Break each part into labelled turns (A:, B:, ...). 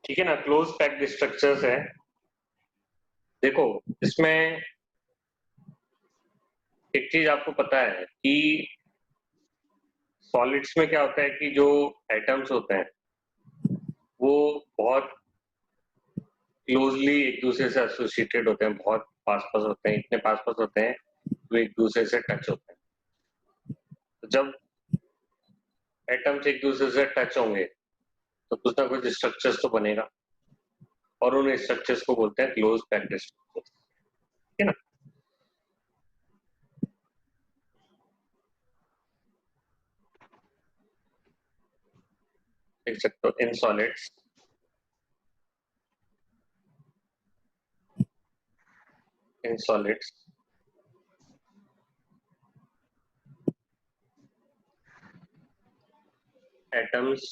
A: ठीक है ना, क्लोज पैक्ड स्ट्रक्चर्स है। देखो इसमें एक चीज आपको पता है कि सॉलिड्स में क्या होता है कि जो एटम्स होते हैं वो बहुत क्लोजली एक दूसरे से एसोसिएटेड होते हैं, बहुत पास पास होते हैं, इतने पास पास होते हैं तो एक दूसरे से टच होते हैं। तो जब एटम्स एक दूसरे से टच होंगे तो कुछ ना कुछ स्ट्रक्चर्स तो बनेगा, और उन स्ट्रक्चर्स को बोलते हैं क्लोज पैक्ड स्ट्रक्चर्स। ठीक है ना। देख सकते हो in solids atoms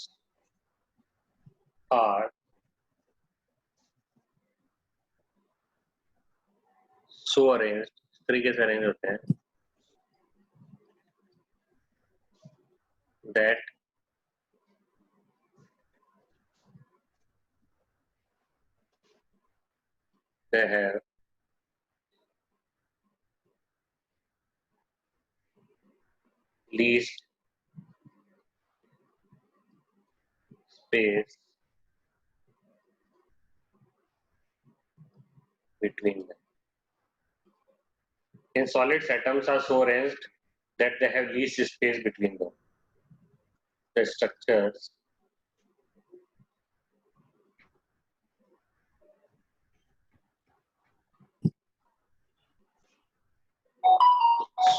A: are so arranged, इस तरीके से अरेंज होते हैं that they have least space between them. In solids, atoms are so arranged that they have least space between them. The structures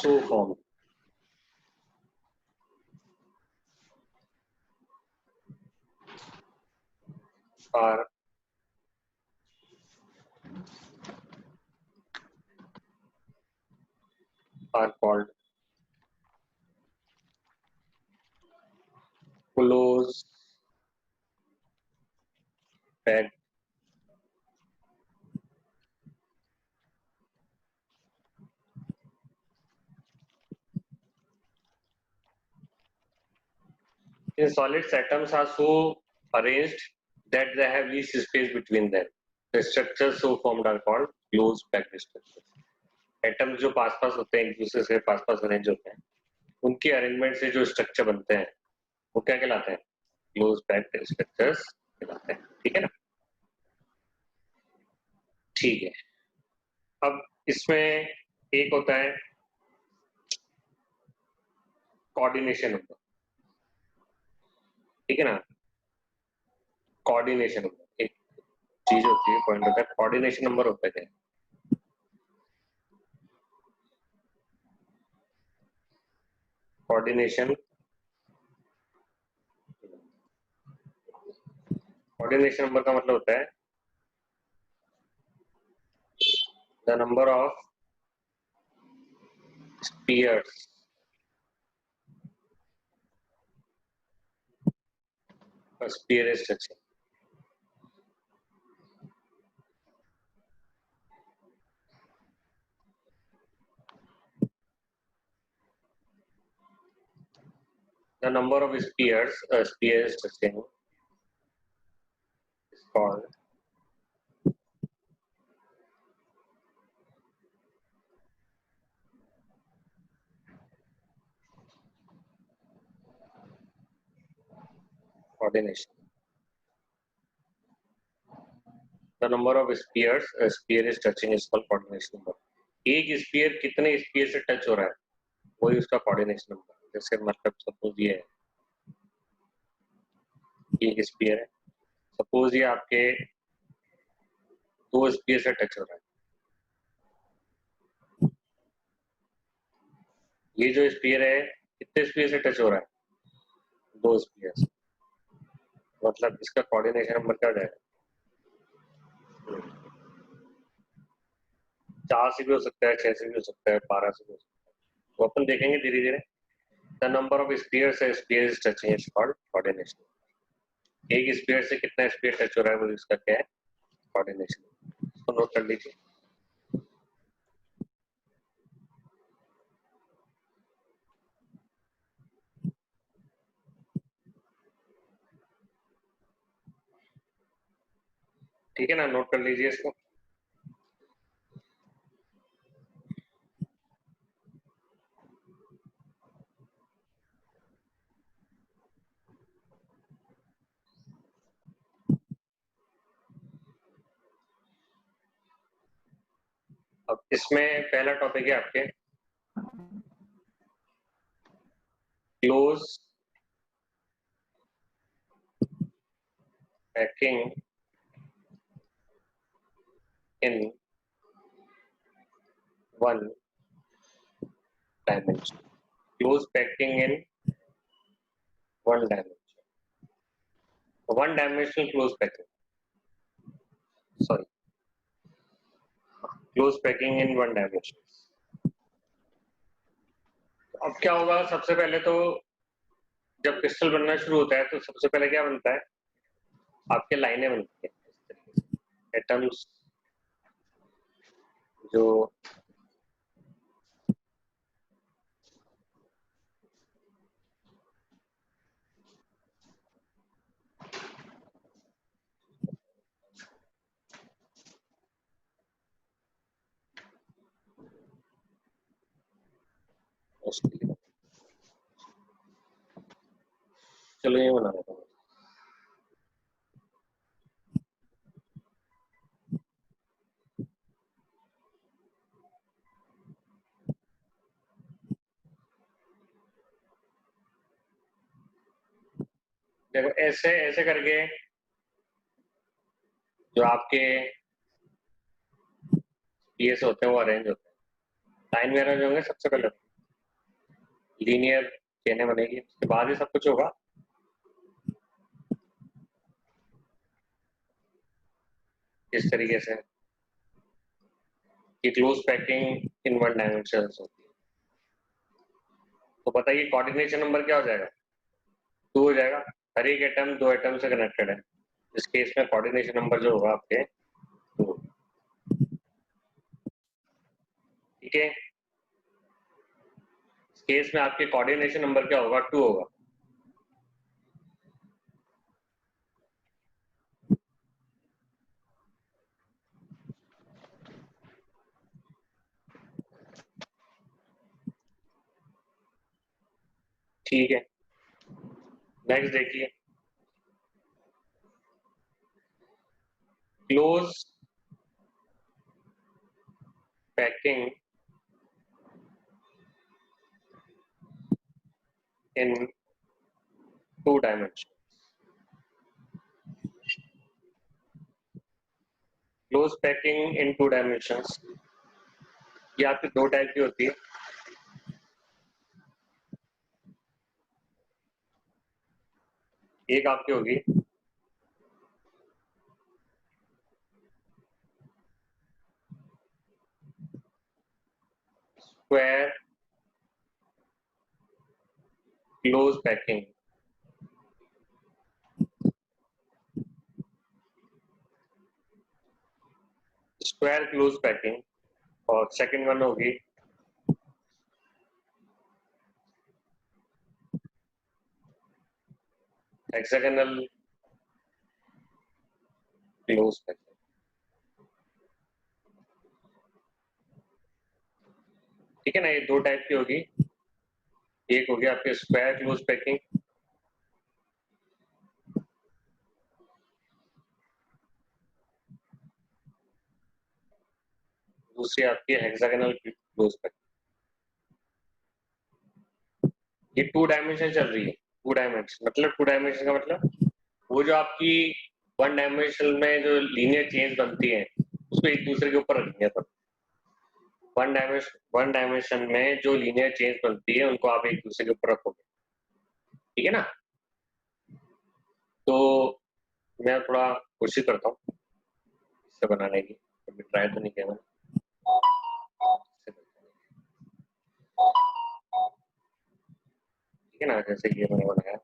A: so formed are called close packed in solids, atoms are so arranged that they have least space between them. The structures so formed are called close packed structures. Atoms जो पास पास होते हैं, एक दूसरे से पास पास arrange होते हैं, उनके arrangement से जो स्ट्रक्चर बनते हैं वो क्या कहलाते हैं? क्लोज पैक्ड स्ट्रक्चर्स कहलाते हैं। ठीक है ना। ठीक है, अब इसमें एक होता है कोऑर्डिनेशन नंबर। ठीक है ना। कोऑर्डिनेशन नंबर एक चीज होती है, पॉइंट होता है, कोऑर्डिनेशन नंबर होता है क्या? कोऑर्डिनेशन नंबर का मतलब होता है the number of spheres sphere structure. The number of spheres a sphere is touching is called coordination. The number of spheres a sphere is touching is called coordination number. एक spear कितने spear से touch हो रहा है वही उसका coordination number. जैसे मतलब सपोज ये है, एक स्पीयर है, सपोज ये आपके दो स्पीयर से टच हो रहा है। ये जो स्पीयर है कितने स्पीयर से टच हो रहा है? दो स्पीयर से। मतलब इसका कोऑर्डिनेशन नंबर क्या जाएगा? 4 से भी हो सकता है, 6 से भी हो सकता है, 12 से भी हो सकता है, तो अपन देखेंगे धीरे धीरे। द नंबर ऑफ स्पीयर्स है sphere is touching is called coordination. एक स्पीयर से कितना स्पीयर टच हो रहा है वो इसका क्या है? कोऑर्डिनेशन। इसको नोट कर लीजिए। ठीक है ना, नोट कर लीजिए इसको। अब इसमें पहला टॉपिक है आपके close packing in one dimension. Close packing in one dimension, one dimensional close packing, sorry, close packing in one dimension. अब क्या होगा, सबसे पहले तो जब क्रिस्टल बनना शुरू होता है तो सबसे पहले क्या बनता है, आपके लाइनें बनती हैं, एटम्स जो चलो ये बना देता हूँ। देखो ऐसे ऐसे करके जो आपके पीएस होते हैं वो अरेंज होते हैं, लाइन में अरेंज होंगे सबसे पहले, लीनियर चेनें बनेगी, उसके बाद ही सब कुछ होगा। इस तरीके से ये close packing in one dimension होती है। तो बताइए कोऑर्डिनेशन नंबर क्या हो जाएगा, 2 हो जाएगा। हर एक एटम 2 एटम से कनेक्टेड है, इस केस में कोऑर्डिनेशन नंबर जो होगा आपके 2। ठीक है, इस केस में आपके कोऑर्डिनेशन नंबर क्या होगा, 2 होगा। ठीक है, नेक्स्ट देखिए, close packing in 2 dimension. Close packing in 2 dimensions, ये आपकी 2 टाइप की होती है। एक आपकी होगी square close packing, square close packing, और सेकंड वन होगी हेक्सागोनल क्लोज पैकिंग। ठीक है ना, ये 2 टाइप की होगी, एक होगी आपकी स्क्वायर क्लोज पैकिंग, दूसरी आपकी हेक्सागोनल क्लोज पैकिंग। ये 2 डायमेंशन चल रही है, 2 डायमेंशन मतलब 2 डायमेंशन का मतलब वो जो आपकी 1 डायमेंशन में जो लीनियर चेंज बनती है उसको एक दूसरे के ऊपर रखेंगे अपन। 1 डायमेंशन में जो लीनियर चेंज बनती है उनको आप एक दूसरे के ऊपर रखोगे, ठीक है ना। तो मैं थोड़ा कोशिश करता हूँ इससे बनाने की, कभी ट्राई तो नहीं किया मैंने। ठीक है ना, जैसे ये मैंने बनाया,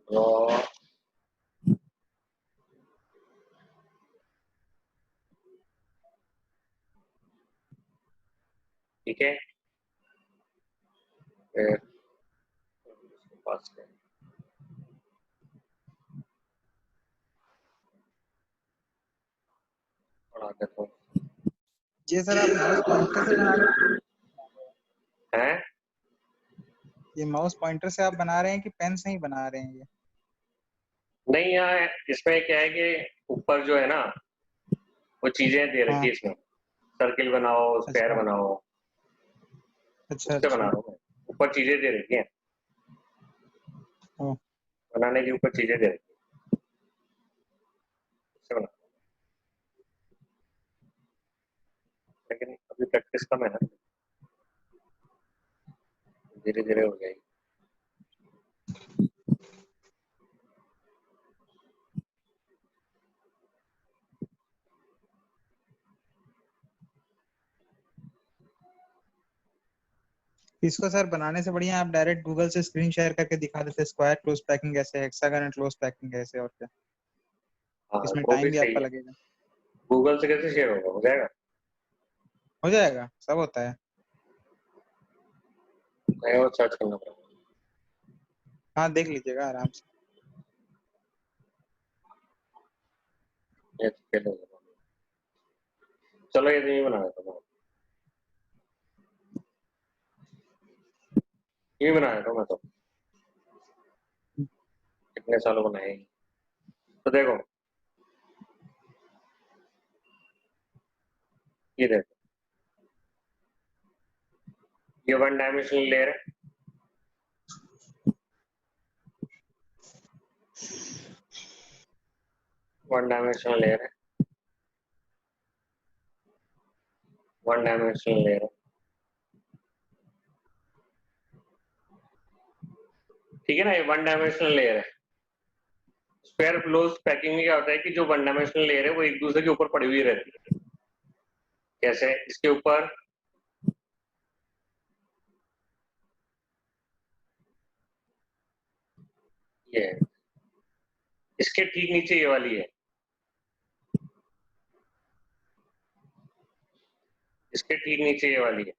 A: ड्रॉ ठीक है, फिर पास करें। बढ़ा देता हूँ।
B: ये सर आप माउस पॉइंटर से बना रहे हैं?
A: हैं?
B: ये माउस पॉइंटर से आप बना रहे हैं कि पेन से ही बना रहे हैं ये?
A: नहीं, यहाँ इसमें क्या है कि ऊपर जो है ना वो चीजें दे रखी
B: हाँ।
A: है इसमें, सर्किल बनाओ, स्क्वायर
B: अच्छा
A: बनाओ,
B: अच्छा
A: उससे बना
B: अच्छा।
A: रहा हूँ मैं। ऊपर चीजें दे रखी हैं,
B: ओ,
A: बनाने के ऊपर चीजें दे रखी हैं, उससे बना। लेकिन अभी प्रैक्टिस कम है ना, धीरे धीरे हो जाएगी।
B: इसको सर बनाने से बढ़िया आप डायरेक्ट गूगल से स्क्रीन शेयर करके दिखा देते, स्क्वायर क्लोज पैकिंग कैसे, हेक्सागोनल क्लोज पैकिंग कैसे, और क्या।
A: हाँ,
B: इसमें
A: वो
B: टाइम
A: भी
B: भी
A: सही
B: आपका
A: है।
B: लगेगा।
A: गूगल से कैसे शेयर होगा, हो जाएगा?
B: हो जाएगा, सब होता है।
A: मैं वो सर्च करना पड़ेगा।
B: हाँ देख लीजिएगा आराम से।
A: ये तो फेल हो गया। चलो ये तो नहीं बना देता हूँ, ये बना देता हूँ मैं तो, कितने सालों बनाए। तो देखो, ये देखो, ये वन डायमेंशनल लेयर है, वन डायमेंशनल लेयर है, वन डायमेंशनल लेयर है, ठीक है ना, ये वन डायमेंशनल लेयर है। स्क्वायर क्लोज पैकिंग में क्या होता है कि जो वन डायमेंशनल लेयर है वो एक दूसरे के ऊपर पड़ी हुई रहती है। कैसे? इसके ऊपर ये है, इसके ठीक नीचे ये वाली है, इसके ठीक नीचे ये वाली है,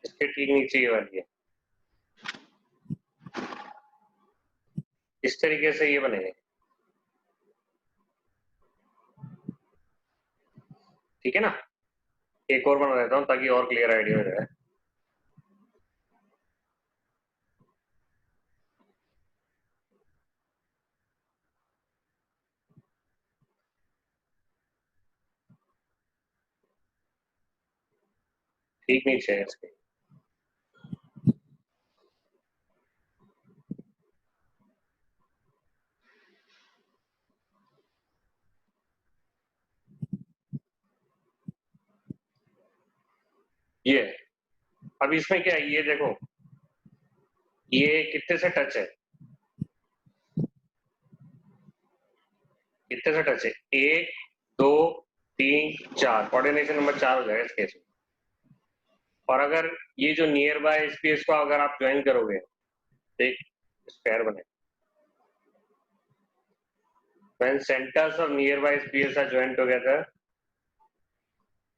A: इसके ठीक नीचे ये वाली है। इस तरीके से ये बनेगा, ठीक है ना। एक और बना देता हूँ ताकि और क्लियर आइडिया हो जाए। ठीक नीचे है इसके। ये अब इसमें क्या है, ये देखो, ये कितने से टच है, कितने से टच है, 1 2 3 4, कोऑर्डिनेशन नंबर 4 हो जाएगा इस केस में। और अगर ये जो नियर बाय स्पेस को अगर आप ज्वाइन करोगे तो एक स्क्वायर बने। When centers of nearby spheres are joined together,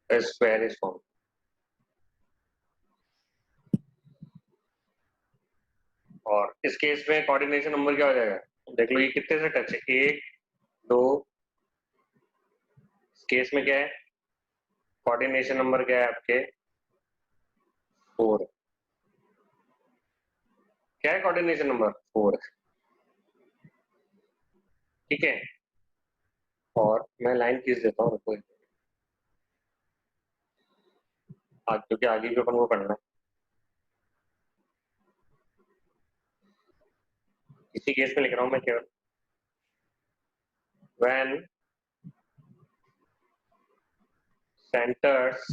A: a square is formed. और इस केस में कोऑर्डिनेशन नंबर क्या हो जाएगा, देख लो ये कितने से टच है, 1 2, इस केस में क्या है, कोऑर्डिनेशन नंबर क्या है आपके, 4। क्या है कोऑर्डिनेशन नंबर, 4, ठीक है। और मैं लाइन खींच देता हूँ, रुको, आज क्योंकि आगे भी अपन को पढ़ना है। इसी केस में लिख रहा हूँ मैं केवल, when centers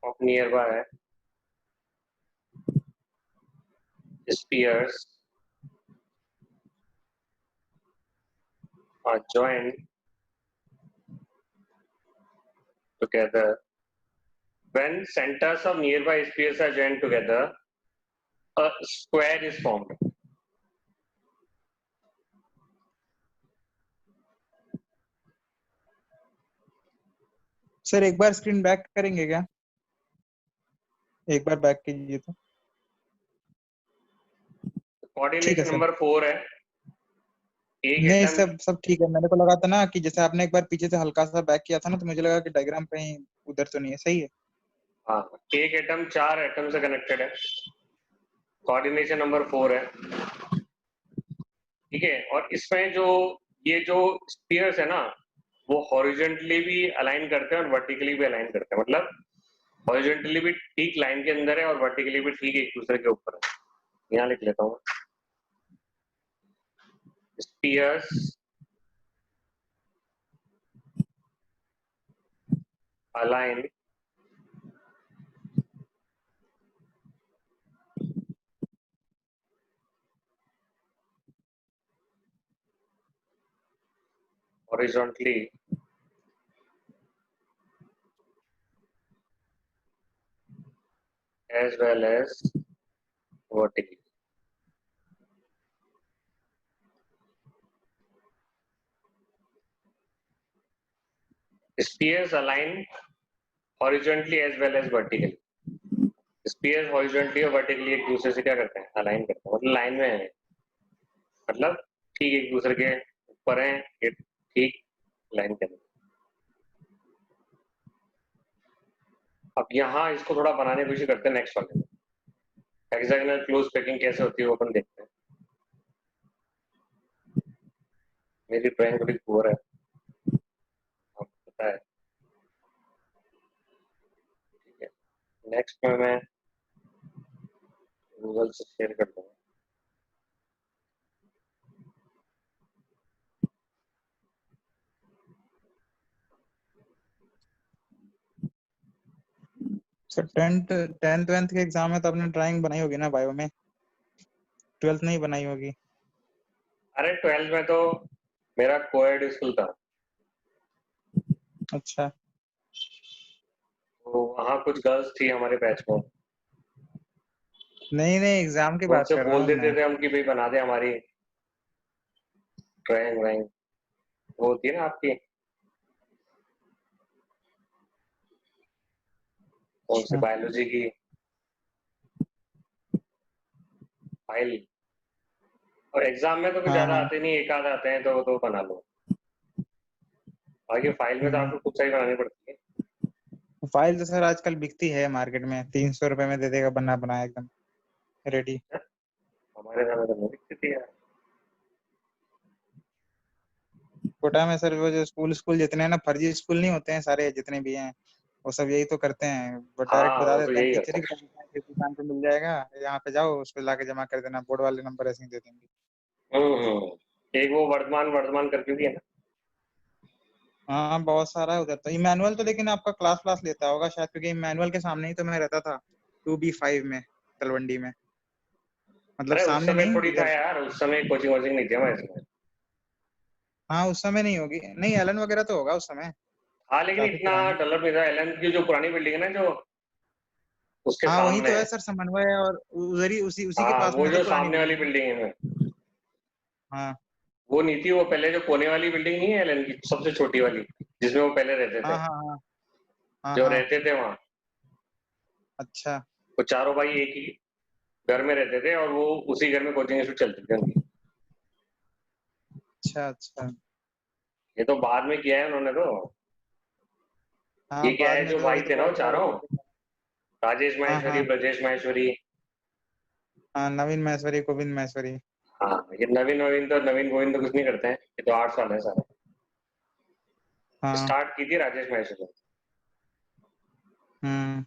A: of nearby spheres are joined together, when centers of nearby spheres are joined together, a square is formed.
B: Sir एक बार स्क्रीन बैक करेंगे क्या? एक बार बैक कीजिए तो। ठीक है
A: कोऑर्डिनेशन
B: सर।
A: नंबर 4 है। एक
B: नहीं,
A: एटम
B: सब सब ठीक है। मेरे को लगा था ना कि जैसे आपने एक बार पीछे से हल्का सा बैक किया था ना, तो मुझे लगा कि डायग्राम कहीं उधर तो नहीं है। सही है।
A: हाँ, एक एटम 4 एटम से कनेक्टेड है। कोऑर्डिनेशन नंबर 4 है। ठीक है, और इसमें जो ये जो स्पीयर्स है ना, वो हॉरिजॉन्टली भी अलाइन करते हैं और वर्टिकली भी अलाइन करते हैं। मतलब हॉरिजॉन्टली भी ठीक लाइन के अंदर है और वर्टिकली भी ठीक एक दूसरे के ऊपर है। यहाँ लिख लेता हूँ, spheres align horizontally as well as vertically. Spheres align horizontally as well as vertically. Spheres horizontally और वर्टिकली एक दूसरे से क्या करते हैं, अलाइन करते हैं। मतलब लाइन में है, मतलब ठीक एक दूसरे के ऊपर है, ये ठीक लाइन के अंदर। अब यहाँ इसको थोड़ा बनाने की कोशिश करते हैं नेक्स्ट वाले में। हेक्सागोनल क्लोज पैकिंग कैसे होती है वो अपन देखते हैं। मेरी ड्राइंग थोड़ी पुअर है, आपको पता है। ठीक है, नेक्स्ट में मैं गूगल से शेयर कर दूंगा।
B: सर टेंथ टेंथ वेंथ के एग्जाम में तो आपने ड्राइंग बनाई होगी ना बायो में? ट्वेल्थ नहीं बनाई होगी?
A: अरे 12th में तो मेरा कोएड स्कूल था,
B: अच्छा।
A: तो वहाँ कुछ गर्ल्स थी हमारे बैच में।
B: नहीं नहीं, एग्जाम की
A: वो
B: बात
A: उनसे
B: कर रहा
A: बोल
B: हूँ
A: देते
B: मैं।
A: थे हम कि भाई बना दे हमारी ड्राइंग व्राइंग, वो होती है ना आपकी कौन सी
B: अच्छा।
A: बायोलॉजी की फाइल। और एग्जाम में तो कुछ
B: हाँ
A: ज्यादा
B: हाँ।
A: आते नहीं, एक आध आते हैं, तो वो तो बना लो। बाकी फाइल में तो
B: हम्म।
A: आपको खुद से ही बनानी पड़ती है।
B: फाइल तो सर आजकल बिकती है मार्केट में, 300 रुपए में दे देगा बना बनाया एकदम रेडी।
A: हमारे समय तो नहीं दिखती थी यार।
B: कोटा में सर वो जो स्कूल स्कूल जितने हैं ना, फर्जी स्कूल नहीं होते हैं सारे जितने भी हैं, वो सब यही तो करते हैं। वो डायरेक्ट
A: हाँ,
B: बता
A: वो तो
B: देते हैं,
A: यही
B: टीचर
A: करता
B: ही बता देते हैं कि दुकान पे मिल जाएगा, यहाँ पे जाओ उस पे लाके जमा कर देना, बोर्ड वाले नंबर ऐसे ही दे देंगे।
A: है। एक वो वर्धमान वर्धमान करके भी है ना।
B: हाँ बहुत सारा है उधर तो। इमैनुअल तो लेकिन आपका क्लास क्लास लेता होगा शायद, क्योंकि इमैनुअल के सामने ही तो मैं रहता था, 2B5 में, तलवंडी में। मतलब
A: अरे उस
B: सामने
A: समय
B: नहीं
A: थोड़ी था
B: इधर।
A: यार, उस समय कोचिंग वोचिंग नहीं थी हमारे समय।
B: हाँ उस समय नहीं होगी, नहीं एलन वगैरह तो होगा उस समय,
A: हाँ, लेकिन
B: काफी
A: इतना
B: पुरानी।
A: डेवलप नहीं था। एलन की जो पुरानी बिल्डिंग है ना, जो उसके
B: हाँ वही
A: सामने
B: तो है
A: है।
B: सर, समन्वय और उधर ही, उसी उसी के
A: हाँ,
B: पास में
A: वो
B: है तो
A: जो
B: पुरानी
A: सामने वाली
B: बिल्डिंग।
A: बिल्डिंग है ना,
B: हाँ
A: वो नहीं थी। वो पहले जो कोने वाली बिल्डिंग नहीं है एलन की, सबसे छोटी वाली, जिसमें वो पहले रहते
B: हाँ
A: थे,
B: हाँ हाँ हाँ
A: जो
B: हाँ।
A: रहते थे वहाँ।
B: अच्छा
A: वो चारों भाई एक ही घर में रहते थे और वो उसी घर में कोचिंग इंस्टीट्यूट चलती थी उनकी।
B: अच्छा अच्छा।
A: ये तो बाद में किया है उन्होंने तो।
B: हाँ
A: ये क्या
B: बाद
A: है,
B: में
A: जो
B: तो
A: भाई
B: अभी तो
A: थे ना वो
B: बहुत बड़ा
A: चारों,
B: एरिया पे।
A: राजेश
B: हाँ
A: माहेश्वरी,
B: हाँ
A: ब्रजेश माहेश्वरी।
B: हाँ, नवीन महेश्वरी, गोविंद महेश्वरी।
A: हाँ, ये नवीन नवीन तो नवीन गोविंद तो कुछ नहीं करते हैं, ये तो 8 साल है सारे।
B: हाँ।
A: स्टार्ट की थी राजेश माहेश्वरी।
B: हम्म।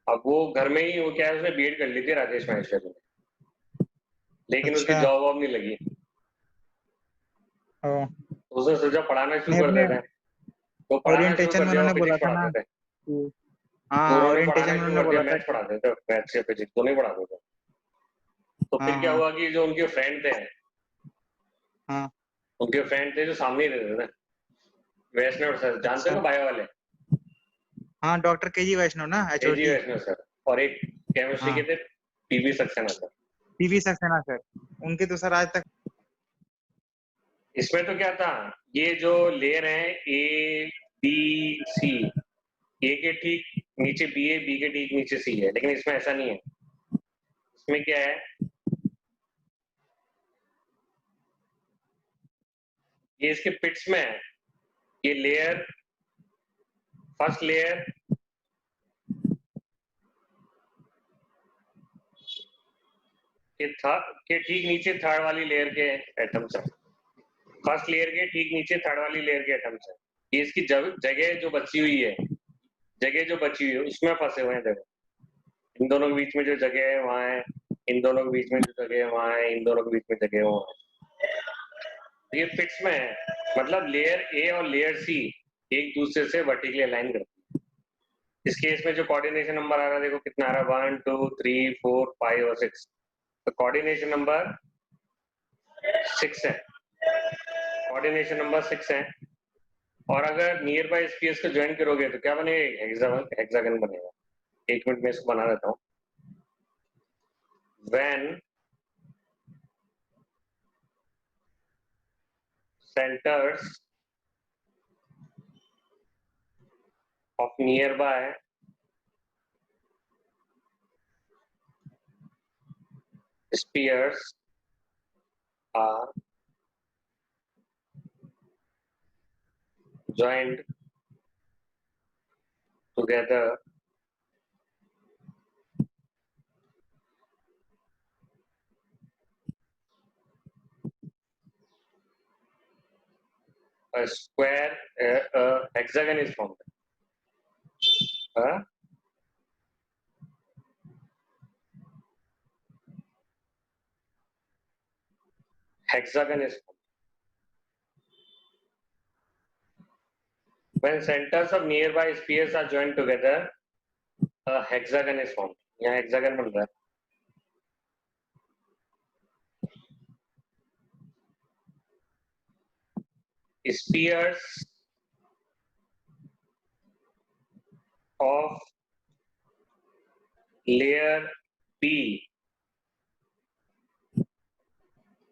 A: अब वो घर में ही, वो क्या है, उसने बीएड कर ली थी राजेश माहेश्वरी ने, लेकिन उसकी
B: अच्छा।
A: जॉब वॉब नहीं लगी।
B: ओ।
A: तो उसने सोचा पढ़ाना शुरू
B: नहीं
A: कर
B: अपने
A: देते हैं, तो पढ़ाना शुरू
B: ओरिएंटेशन
A: कर
B: में
A: दिया। वो
B: उन्होंने बोला
A: फिजिक्स
B: था ना
A: पढ़ाते थे।
B: कि,
A: तो
B: हाँ
A: उन्होंने
B: ओरिएंटेशन
A: पढ़ाना
B: में
A: शुरू
B: उन्होंने
A: कर दिया,
B: बोला था
A: मैथ्स
B: कि,
A: पढ़ाते थे, मैथ्स या फिजिक्स दोनों ही पढ़ाते थे। तो
B: हाँ
A: फिर क्या
B: हाँ
A: हुआ कि जो उनके फ्रेंड थे,
B: हाँ।
A: जो सामने ही रहते थे, वैष्णव सर, जानते हो
B: अच्छा।
A: ना बायो वाले,
B: हाँ डॉक्टर KG वैष्णव ना,
A: एजी
B: HOD।
A: वैष्णव सर, और एक केमिस्ट्री के
B: हाँ
A: थे PV Saxena sir.
B: PV Saxena sir, उनकी तो सर आज तक।
A: इसमें तो क्या था, ये जो लेयर है ए बी सी, ए के ठीक नीचे बी है, बी के ठीक नीचे सी है, लेकिन इसमें ऐसा नहीं है। इसमें क्या है, ये इसके पिट्स में है। ये लेयर, फर्स्ट लेयर के ठीक नीचे थर्ड वाली लेयर के एटम्स है। फर्स्ट लेयर के ठीक नीचे थर्ड वाली लेयर के एटम्स है। ये इसकी जगह जो बची हुई है, जगह जो बची हुई है उसमें फंसे हुए हैं। देखो इन दोनों के बीच में जो जगह है वहां है, इन दोनों के बीच में जो जगह है वहां है, इन दोनों के बीच में जगह है वहां है। ये फिक्स में है, मतलब लेयर ए और लेयर सी एक दूसरे से वर्टिकली अलाइन करती है। इस केस में जो कोऑर्डिनेशन नंबर आ रहा है, देखो कितना आ रहा है, 1 2 3 4 5 और 6। तो कोऑर्डिनेशन नंबर 6 है, कोऑर्डिनेशन नंबर 6 है। और अगर नियर बाय स्पेस को ज्वाइन करोगे तो क्या बनेगा, हेक्सागन बनेगा। एक मिनट में इसको बना देता हूँ। When centres of nearby spheres are joined together, a square, hexagon is formed. A hexagon is formed. When centers of nearby spheres are joined together, a hexagon is formed. यहाँ hexagon बन रहा है। Spheres of layer B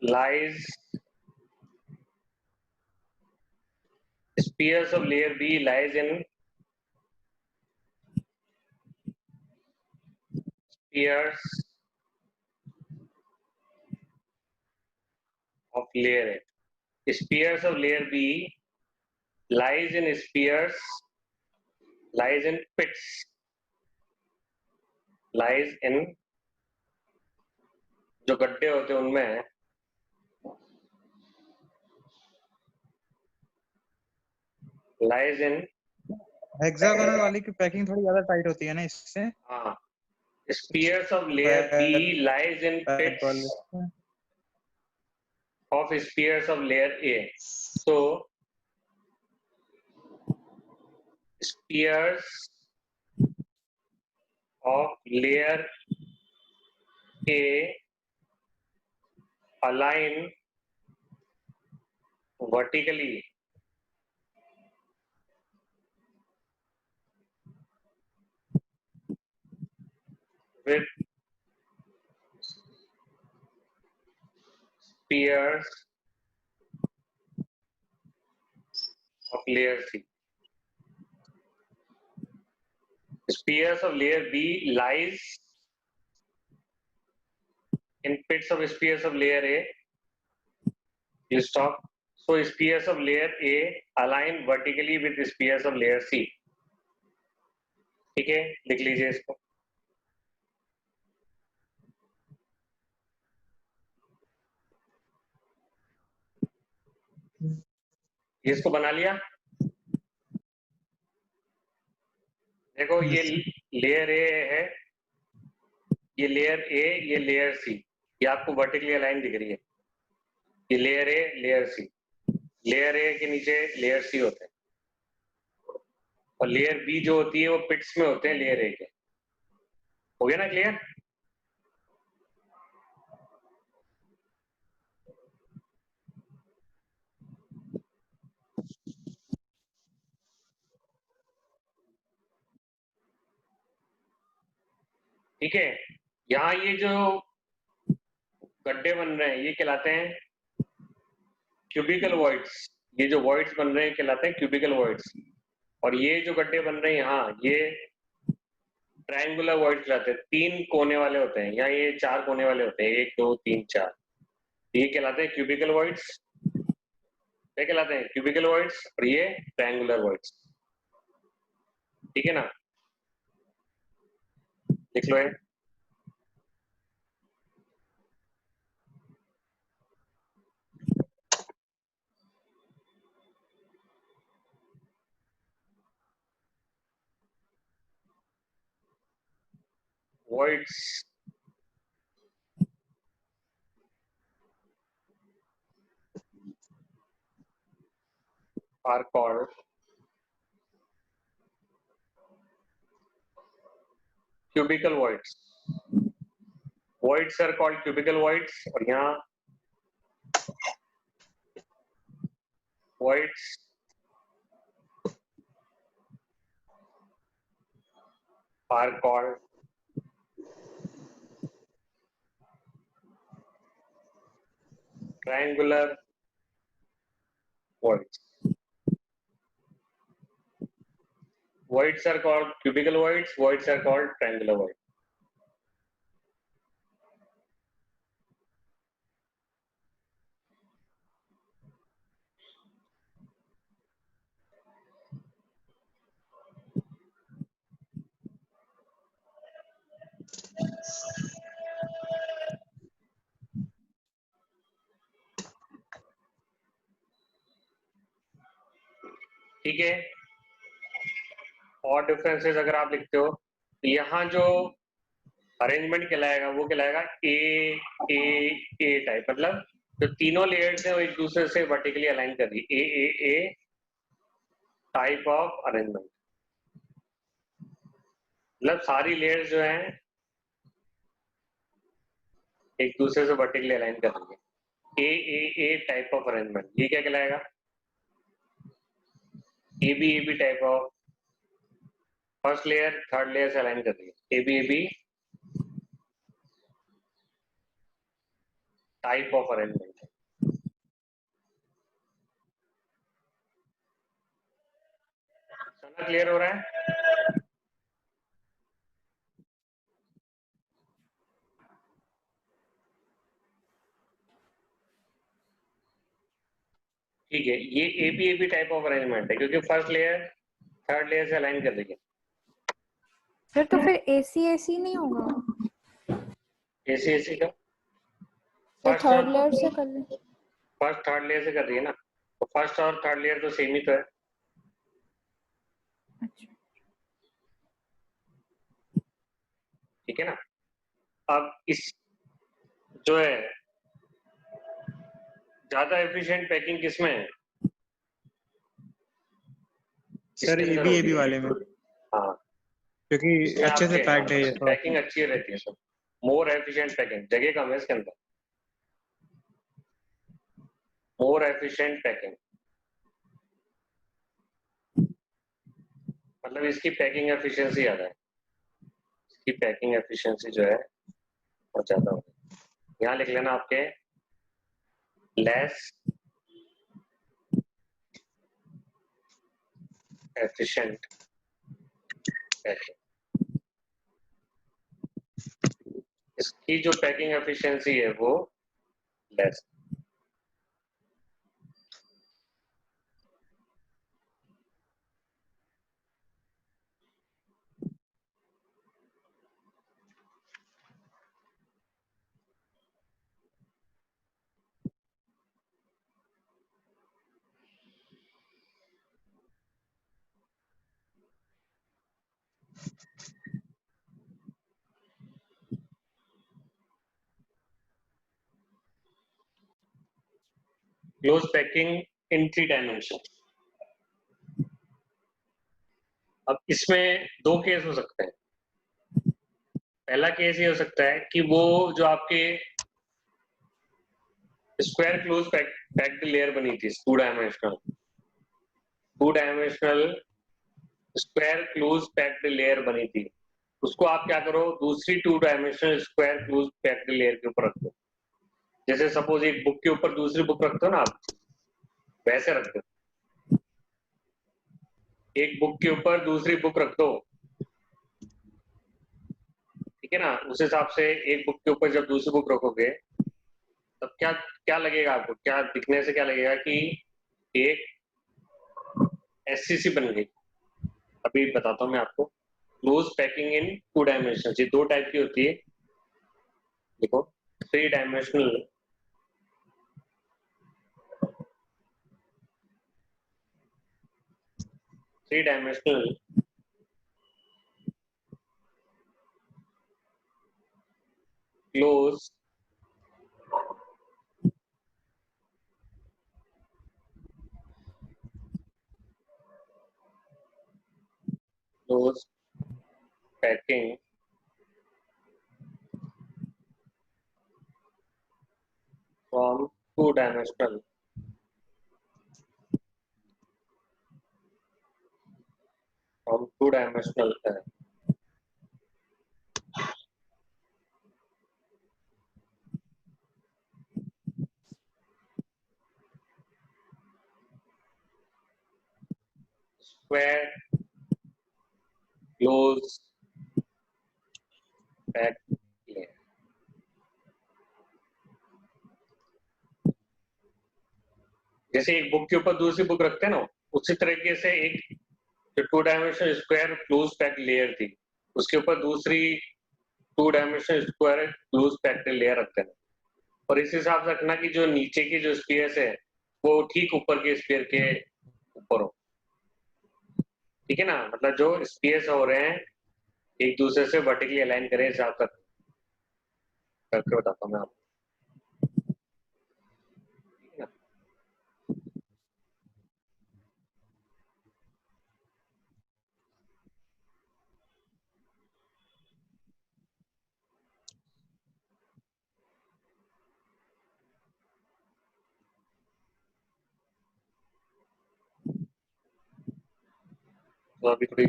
A: lies, spheres of layer B lies in spheres of layer A. Spheres of layer B lies in spheres, lies in pits, lies in जो गड्ढे होते हैं उनमें lies in
B: hexagonal वाली की पैकिंग थोड़ी ज्यादा tight होती है ना इससे।
A: हाँ, spheres of layer B lies in pits of spheres of layer A. So spheres of layer A align vertically with spheres of layer C. Spheres of layer B lies in pits of spheres of layer A. You stop. So spheres of layer A align vertically with spheres of layer C. ठीक है, लिख लीजिए इसको। इसको बना लिया। देखो ये लेयर ए है, ये लेयर ए, ये लेयर सी, ये आपको वर्टिकली अलाइन दिख रही है। ये layer A, layer C, layer A के नीचे लेयर सी होते हैं और लेयर बी जो होती है वो पिट्स में होते हैं लेयर ए के। हो गया ना क्लियर? ठीक है, यहाँ ये जो गड्ढे बन रहे हैं ये कहलाते हैं क्यूबिकल वॉइड्स। ये जो वॉइड्स बन रहे हैं कहलाते हैं क्यूबिकल वॉइड्स। और ये जो गड्ढे बन रहे हैं यहाँ, ये ट्रायंगुलर वॉइड्स कहलाते हैं, 3 कोने वाले होते हैं, यहाँ ये 4 कोने वाले होते हैं, 1 2 3 4, ये कहलाते हैं क्यूबिकल वॉइड्स। क्या कहलाते हैं? Cubical voids. और ये ट्रायंगुलर वॉइड्स। ठीक है ना, लिख लो ये। voids are called cubical voids. Voids are called cubical voids, और यहाँ voids are called triangular voids. Voids are called cubical voids. Voids are called triangular voids. ठीक है, और डिफरेंसेस अगर आप लिखते हो तो यहाँ जो अरेंजमेंट कहलाएगा वो कहलाएगा ए ए ए टाइप, मतलब जो तीनों लेयर्स हैं वो एक दूसरे से वर्टिकली अलाइन कर रही है, ए टाइप ऑफ अरेंजमेंट, मतलब सारी लेयर्स जो हैं एक दूसरे से वर्टिकली अलाइन कर रही है, ए टाइप ऑफ अरेंजमेंट। ये क्या कहलाएगा? A B type of, first layer third layer से अलाइन कर रही है, A B type of arrangement. Clear हो रहा है? ठीक है, ये A B type of arrangement है क्योंकि फर्स्ट लेयर थर्ड लेयर से अलाइन कर रही है।
C: सर तो फिर एसी नहीं होगा?
A: एसी का
C: तो थर्ड लेयर से कर ले।
A: फर्स्ट थर्ड लेयर से कर रही है ना, तो फर्स्ट और थर्ड लेयर तो सेम ही तो है।
C: अच्छा,
A: ठीक है ना। अब इस जो है ज्यादा एफिशिएंट पैकिंग किसमें है?
B: सर एबी वाले में।
A: हाँ,
B: क्योंकि अच्छे से पैक्ड है ये तो।
A: पैकिंग अच्छी रहती है सब, मोर एफिशिएंट पैकिंग, जगह कम है इसके अंदर, मोर एफिशिएंट पैकिंग, मतलब इसकी पैकिंग एफिशिएंसी ज्यादा है, इसकी पैकिंग एफिशिएंसी जो है बहुत ज्यादा होती है। यहाँ लिख लेना आपके लेस एफिशिएंट पैकिंग, इसकी जो पैकिंग एफिशिएंसी है वो less. Close packing in 3 dimension. अब इसमें 2 केस हो सकते हैं। पहला केस ये हो सकता है कि वो जो आपके स्क्वायर क्लोज पैक्ड लेयर बनी थी, 2 dimensional square close packed layer बनी थी, उसको आप क्या करो, दूसरी 2 dimensional square close packed layer के ऊपर रख दो। जैसे सपोज एक बुक के ऊपर दूसरी बुक रखते हो ना आप, वैसे रख दो। एक बुक के ऊपर दूसरी बुक रख दो, ठीक है ना, उस हिसाब से एक बुक के ऊपर जब दूसरी बुक रखोगे तब क्या क्या लगेगा आपको, क्या दिखने से क्या लगेगा कि एक एससीसी बन गई। अभी बताता हूँ मैं आपको। क्लोज पैकिंग इन 2 डायमेंशन, ये 2 टाइप की होती है। देखो, 3 dimensional, close close packing from 2 dimensional है। Square close pack layer. जैसे एक बुक के ऊपर दूसरी बुक रखते हैं ना, उसी तरीके से एक जो 2 dimensional square close pack layer थी, उसके ऊपर दूसरी 2 dimensional square close pack layer रखते हैं। और इस हिसाब से रखना कि जो नीचे की जो स्पेस है वो ठीक ऊपर के स्पेयर के ऊपर हो, ठीक है ना, मतलब जो स्पेस हो रहे हैं एक दूसरे से वर्टिकली अलाइन करें, इस हिसाब से करके बताता हूँ मैं आपको। तो अभी थोड़ी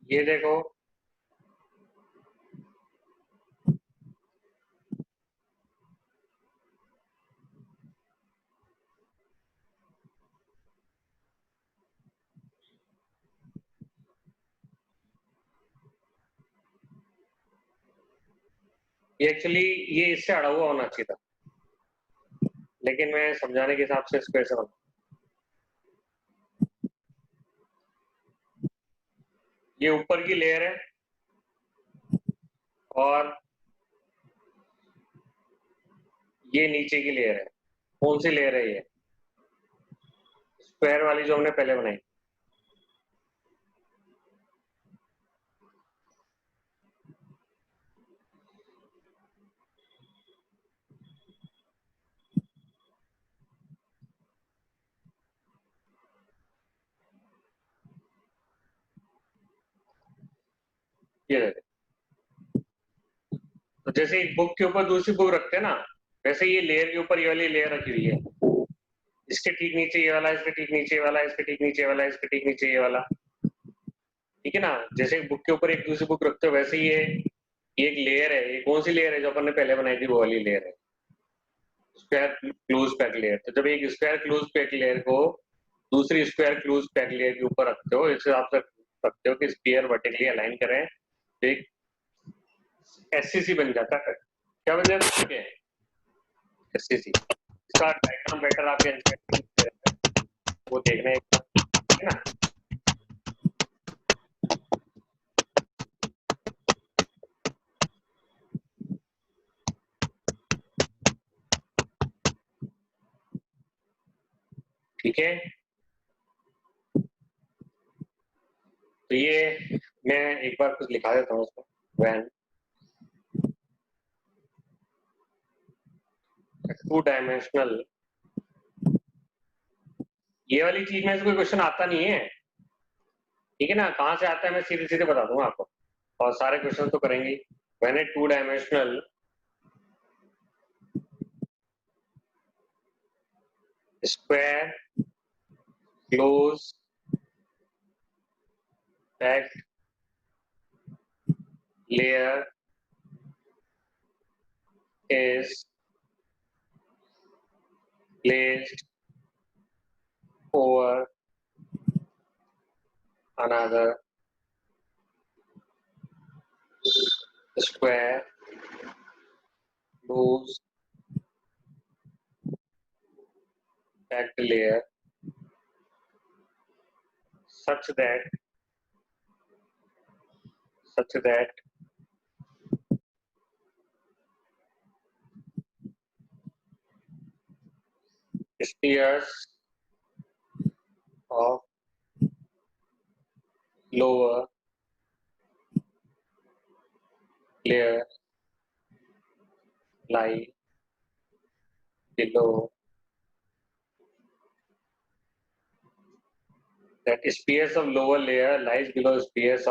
A: ये देखो, ये एक्चुअली ये इससे अड़ा हुआ होना चाहिए था, लेकिन मैं समझाने के हिसाब से इसको ऐसे बना। ये ऊपर की लेयर है और ये नीचे की लेयर है। कौन सी लेयर है? ये स्क्वायर वाली जो हमने पहले बनाई। ये देखो, तो जैसे एक बुक के ऊपर दूसरी बुक रखते हैं ना, वैसे ये लेयर के ऊपर ये वाली लेयर रखी हुई है। इसके ठीक नीचे ये वाला, इसके ठीक नीचे ये वाला, इसके ठीक नीचे ये वाला, इसके ठीक नीचे ये वाला, ठीक है ना। जैसे बुक के ऊपर एक दूसरी बुक रखते हो वैसे ये एक लेयर है। ये कौन सी लेयर है? जो अपन ने पहले बनाई थी वो वाली लेयर है, स्क्वायर क्लोज पैक लेयर। तो जब एक स्क्वायर क्लोज पैक लेयर को दूसरी स्क्वायर क्लोज पैक लेयर के ऊपर रखते हो, इस हिसाब से रखते हो कि स्फीयर वर्टिकली अलाइन करें, तो एक एससीसी बन जाता है। क्या बन जाता है? एससीसी। इसका डायग्राम बेटर आपके वो देखना है ना। ठीक है, तो ये मैं एक बार कुछ लिखा देता हूँ उसको। व्हेन 2 डायमेंशनल, ये वाली चीज में से कोई क्वेश्चन आता नहीं है, ठीक है ना। कहाँ से आता है मैं सीधे सीधे बता दूंगा आपको, और सारे क्वेश्चन तो करेंगे। When A 2 dimensional square close packed layer is placed over another square loose packed layer such that spheres of lower layer lie below that spheres of lower layer lies below spheres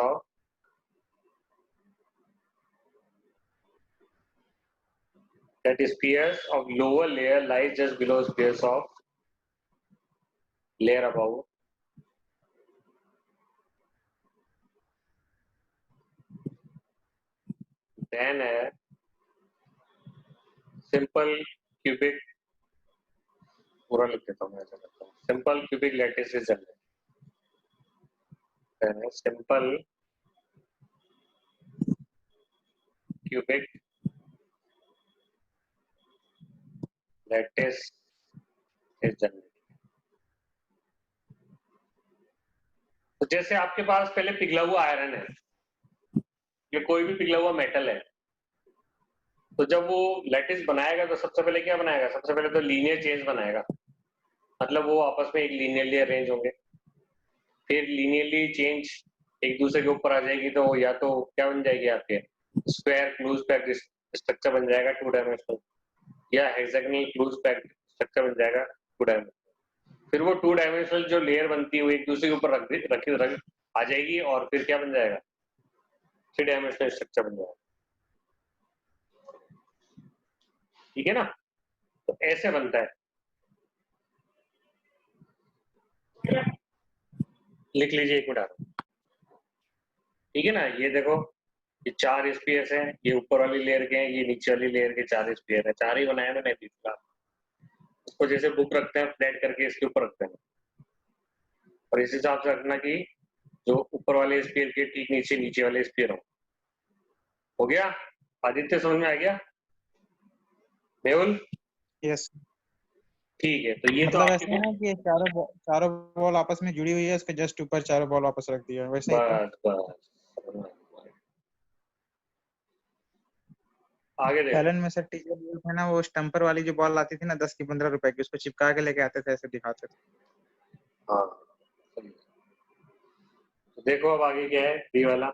A: of lower layer lies just below spheres of layer above. Then a simple cubic पूरा लिख देता हूँ मैं ऐसा करता हूँ simple cubic lattice is generated. Then a simple cubic lattice is generated. तो जैसे आपके पास पहले पिघला हुआ आयरन है या कोई भी पिघला हुआ मेटल है, तो जब वो लैटिस बनाएगा तो सबसे पहले क्या बनाएगा? सबसे पहले तो लीनियर चेन्स बनाएगा, मतलब वो आपस में एक लीनियरली अरेंज होंगे, फिर लीनियरली चेंज एक दूसरे के ऊपर आ जाएगी, तो या तो क्या बन जाएगी आपके स्क्वायर क्लोज पैक्ड स्ट्रक्चर बन जाएगा 2 डायमेंशनल, या हेक्सागोनल क्लोज पैक्ड स्ट्रक्चर बन जाएगा 2 डायमेंशनल। फिर वो 2 डायमेंशनल जो लेयर बनती है वो एक दूसरे के ऊपर रख आ जाएगी और फिर क्या बन जाएगा? 3 डायमेंशनल स्ट्रक्चर बन जाएगा। ठीक है ना? तो ऐसे बनता है, लिख लीजिए एक मिनट। ठीक है ना? ये देखो, ये 4 स्पीयर्स हैं, ये ऊपर वाली लेयर के हैं, ये नीचे वाली लेयर के 4 स्पीयर है, 4 ही बनाया मैंने अभी फिलहाल। उसको जैसे बुक रखते हैं फ्लैट करके इसके ऊपर रखते हैं, और इस हिसाब से रखना कि जो ऊपर वाले स्पीयर के ठीक नीचे नीचे वाले स्पीयर हो गया? आदित्य समझ में आ गया? मेहुल?
B: यस।
A: ठीक है, तो ये
B: मतलब
A: तो
B: ऐसा है ना कि चारों बॉल आपस में जुड़ी हुई है, उसके जस्ट ऊपर चारों बॉल वापस रख दिया, वैसे ही तो?
A: बस आगे देखो।
B: एलन में सर टीचर बोलते हैं ना, वो स्टम्पर वाली जो बॉल आती थी ना 10 की 15 रुपए की, उसको चिपका के लेके आते थे, ऐसे दिखाते थे।
A: हाँ, तो देखो अब आगे क्या है, बी वाला।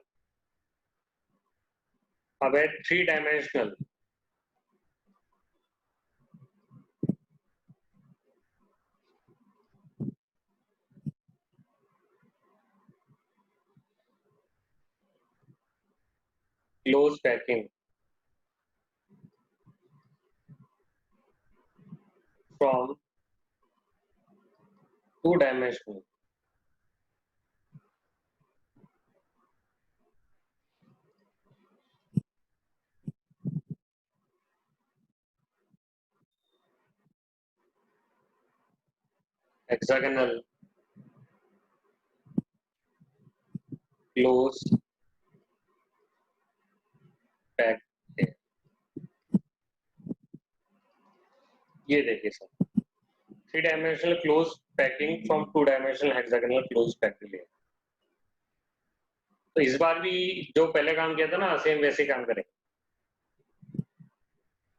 A: अब है 3 dimensional close packing from 2 dimensional hexagonal close packed layer। ये देखिए sir, 3 dimensional close packing from 2 dimensional hexagonal close packed layer। तो इस बार भी जो पहले काम किया था ना, सेम वैसे काम करें,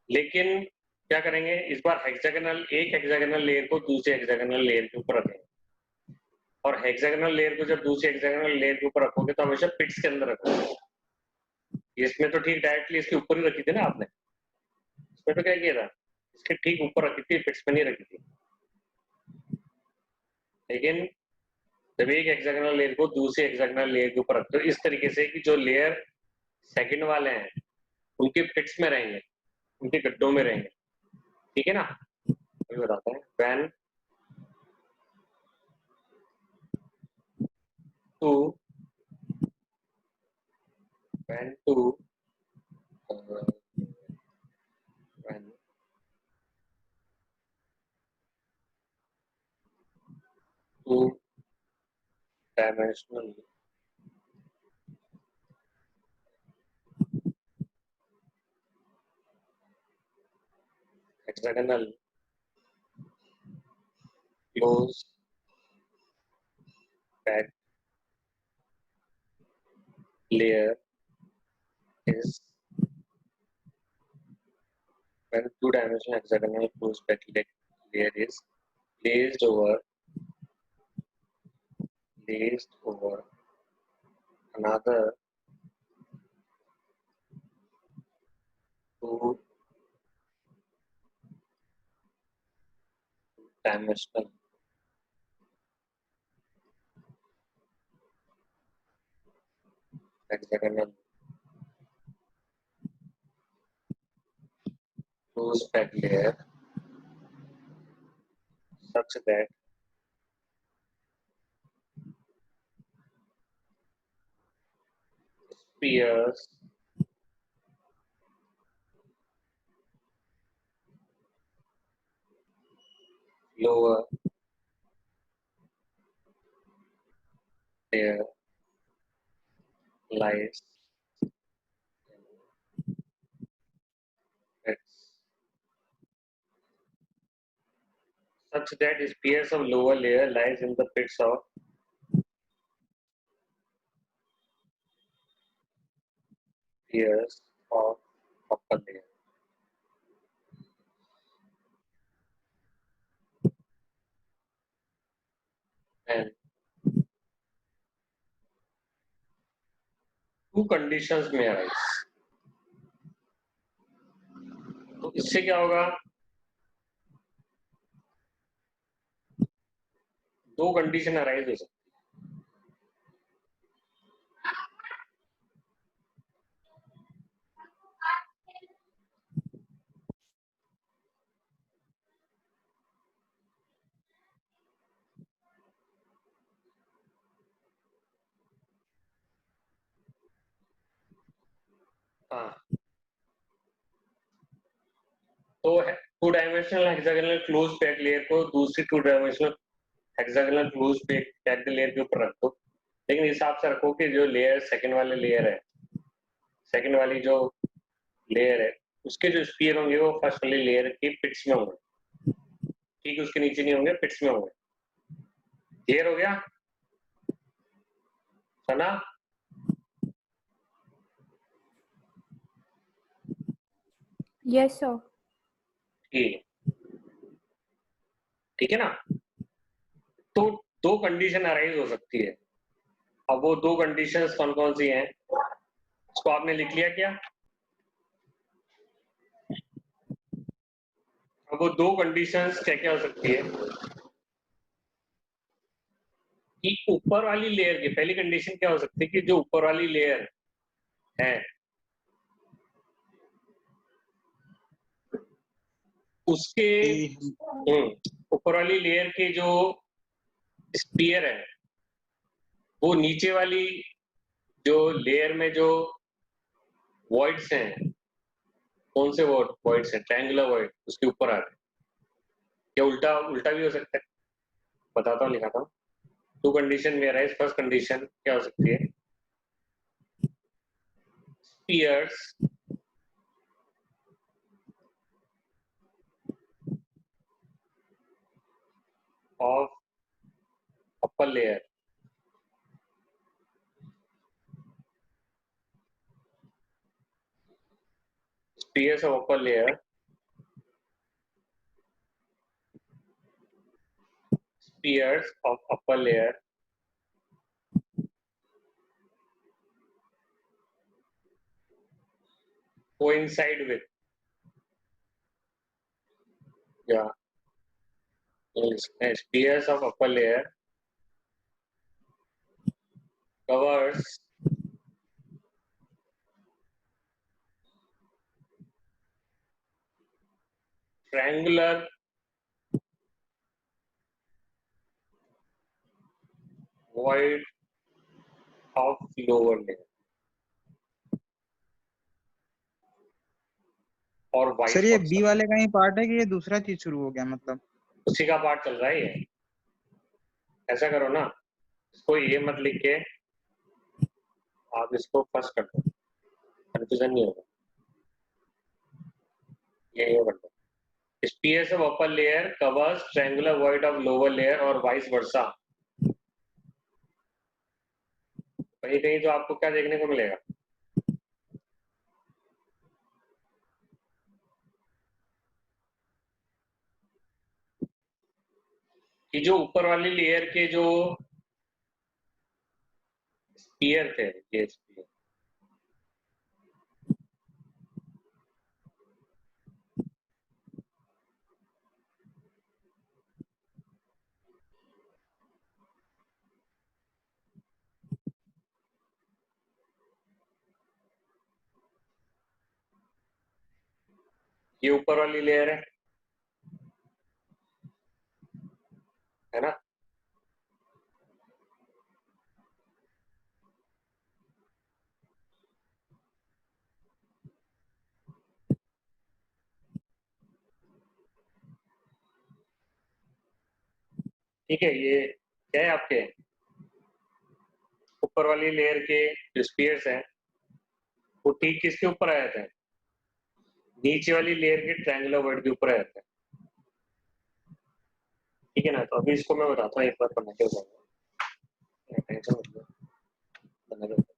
A: लेकिन क्या करेंगे इस बार? एक हेक्सागोनल लेयर को दूसरे हेक्सागोनल लेयर के ऊपर रखेंगे, और हेक्सागोनल लेयर को जब दूसरे हेक्सागोनल लेयर के ऊपर रखोगे तो हमेशा पिट्स के अंदर रखोगे। इसमें तो ठीक डायरेक्टली इसके ऊपर ही रखी थी ना आपने, इसमें तो क्या किया था, इसके ठीक ऊपर रखी थी, पिट्स में नहीं रखी थी। लेकिन जब एक हेक्सागोनल लेयर को दूसरे हेक्सागोनल लेयर के ऊपर रखते हो इस तरीके से कि जो लेयर सेकंड वाले हैं उनके पिट्स में रहेंगे, उनके गड्ढों में रहेंगे। ठीक है ना? अभी बताते हैं। When to when two-dimensional hexagonal close packed layer is when two-dimensional hexagonal close packed layer is glazed over another two-dimensional hexagonal close packed layer such that spheres lower layer lies its such that spheres of lower layer lies in the pits of spheres of upper layer. And two conditions may arise. तो इससे क्या होगा? दो condition arise हो सकती है। हाँ, तो two dimensional hexagonal close pack layer को दूसरी two dimensional hexagonal close packed layer के ऊपर रख दो, लेकिन हिसाब से रखो कि जो लेयर सेकंड वाले लेयर है, सेकंड वाली जो लेयर है उसके जो स्फीयर होंगे वो फर्स्ट वाली लेयर की पिट्स में होंगे, ठीक है, उसके नीचे नहीं होंगे, पिट्स में होंगे। क्लियर हो गया? सुना?
C: Yes sir.
A: ठीक है ना? तो दो कंडीशन अराइज हो सकती है। अब वो दो कंडीशंस कौन कौन सी हैं उसको आपने लिख लिया क्या? अब वो दो कंडीशंस क्या क्या हो सकती है कि ऊपर वाली लेयर की पहली कंडीशन क्या हो सकती है कि जो ऊपर वाली लेयर है उसके ऊपर वाली लेयर के जो स्पीयर है वो नीचे वाली जो लेयर में जो वॉइड्स हैं, कौन से वॉइड्स हैं? ट्रायंगुलर वॉइड उसके ऊपर आ रहे, या उल्टा उल्टा भी हो सकता है, बताता हूँ, लिखाता हूँ। टू कंडीशन में अराइज, फर्स्ट कंडीशन क्या हो सकती है? Spheres of upper layer spheres of upper layer coincide with spheres of upper layer covers triangular void of lower layer और वाइस
B: सर ये
A: वर्सा।
B: बी वाले का ही पार्ट है कि ये दूसरा चीज शुरू हो गया मतलब?
A: उसी का पार्ट चल रहा है ये। ऐसा करो ना, इसको ये मत लिख के आप इसको फर्स्ट कर दो, कंफ्यूजन नहीं होगा। ये कर दो, spheres of upper layer covers triangular void of lower layer और वाइस वर्सा। कहीं कहीं तो आपको क्या देखने को मिलेगा, कि जो ऊपर वाली लेयर के जो स्पीयर थे, ये स्पीयर ये ऊपर वाली लेयर है ना। ठीक है, ये क्या है आपके ऊपर वाली लेयर के जो स्पीयर्स हैं वो ठीक किसके ऊपर आए थे, नीचे वाली लेयर के ट्रायंगुलर वॉइड के ऊपर आए थे। ठीक है ना, तो अभी इसको मैं बताता हूँ एक बार बना के बताऊंगा, टेंशन मत लो, बना के बताऊंगा।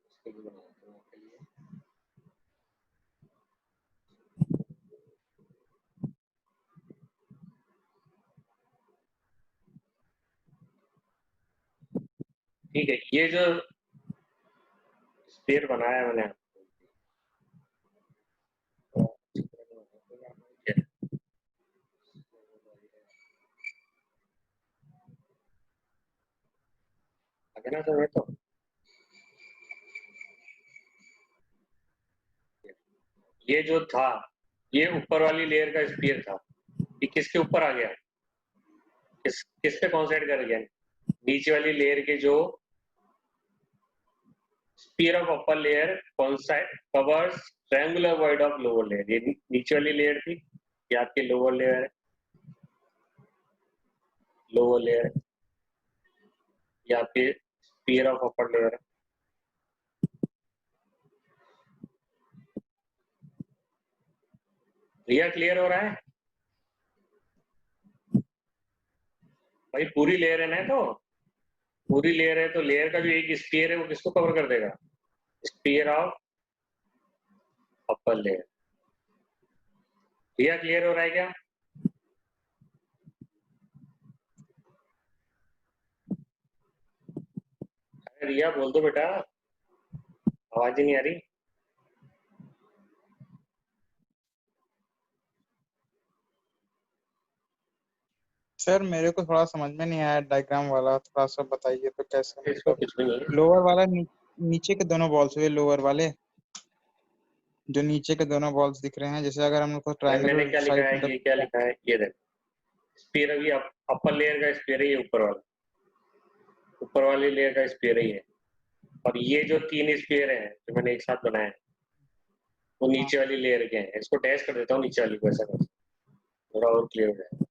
A: इसके लिए बना देता हूँ आपके लिए। ठीक है, ये जो स्पीयर बनाया है मैंने आगे ना सर, तो ये जो था ये ऊपर वाली लेयर का स्पीयर था, ये किसके ऊपर आ गया, किस पे कॉन्सेंट्रेट कर गया, नीचे वाली लेयर के जो sphere of upper layer covers triangular void of lower layer. ये नीचे वाली लेयर थी, ये आपकी लोअर लेयर है, लोअर लेयर, ये आपके स्पीयर ऑफ अपर लेयर है। रिया क्लियर हो रहा है भाई? पूरी लेयर है ना, तो पूरी लेयर है तो लेयर का जो एक स्पीयर है वो किसको कवर कर देगा, sphere of upper layer. Riya clear हो रहा है क्या? अरे रिया बोल दो बेटा, आवाज ही नहीं आ रही।
B: सर मेरे को थोड़ा समझ में नहीं आया डायग्राम वाला, थोड़ा सा बताइए तो कैसे
A: इसका
B: मतलब।
A: कुछ भी नहीं है,
B: लोअर वाला नीचे के दोनों बॉल्स हुए, लोअर वाले जो नीचे के दोनों बॉल्स दिख रहे हैं, जैसे अगर हम लोग को
A: मैंने
B: ट्रायंगुलर
A: क्या लिखा
B: साइड
A: है,
B: मतलब
A: ये क्या लिखा है, ये देखो स्पीयर अभी अपर लेयर का स्पीयर है, ये ऊपर वाला ऊपर वाली लेयर का स्पीयर ही है, और ये जो तीन स्पीयर हैं जो मैंने एक साथ बनाए वो
B: हाँ,
A: नीचे वाली लेयर के हैं। इसको डैश कर देता हूँ नीचे वाली को, ऐसा कर थोड़ा और क्लियर हो जाएगा,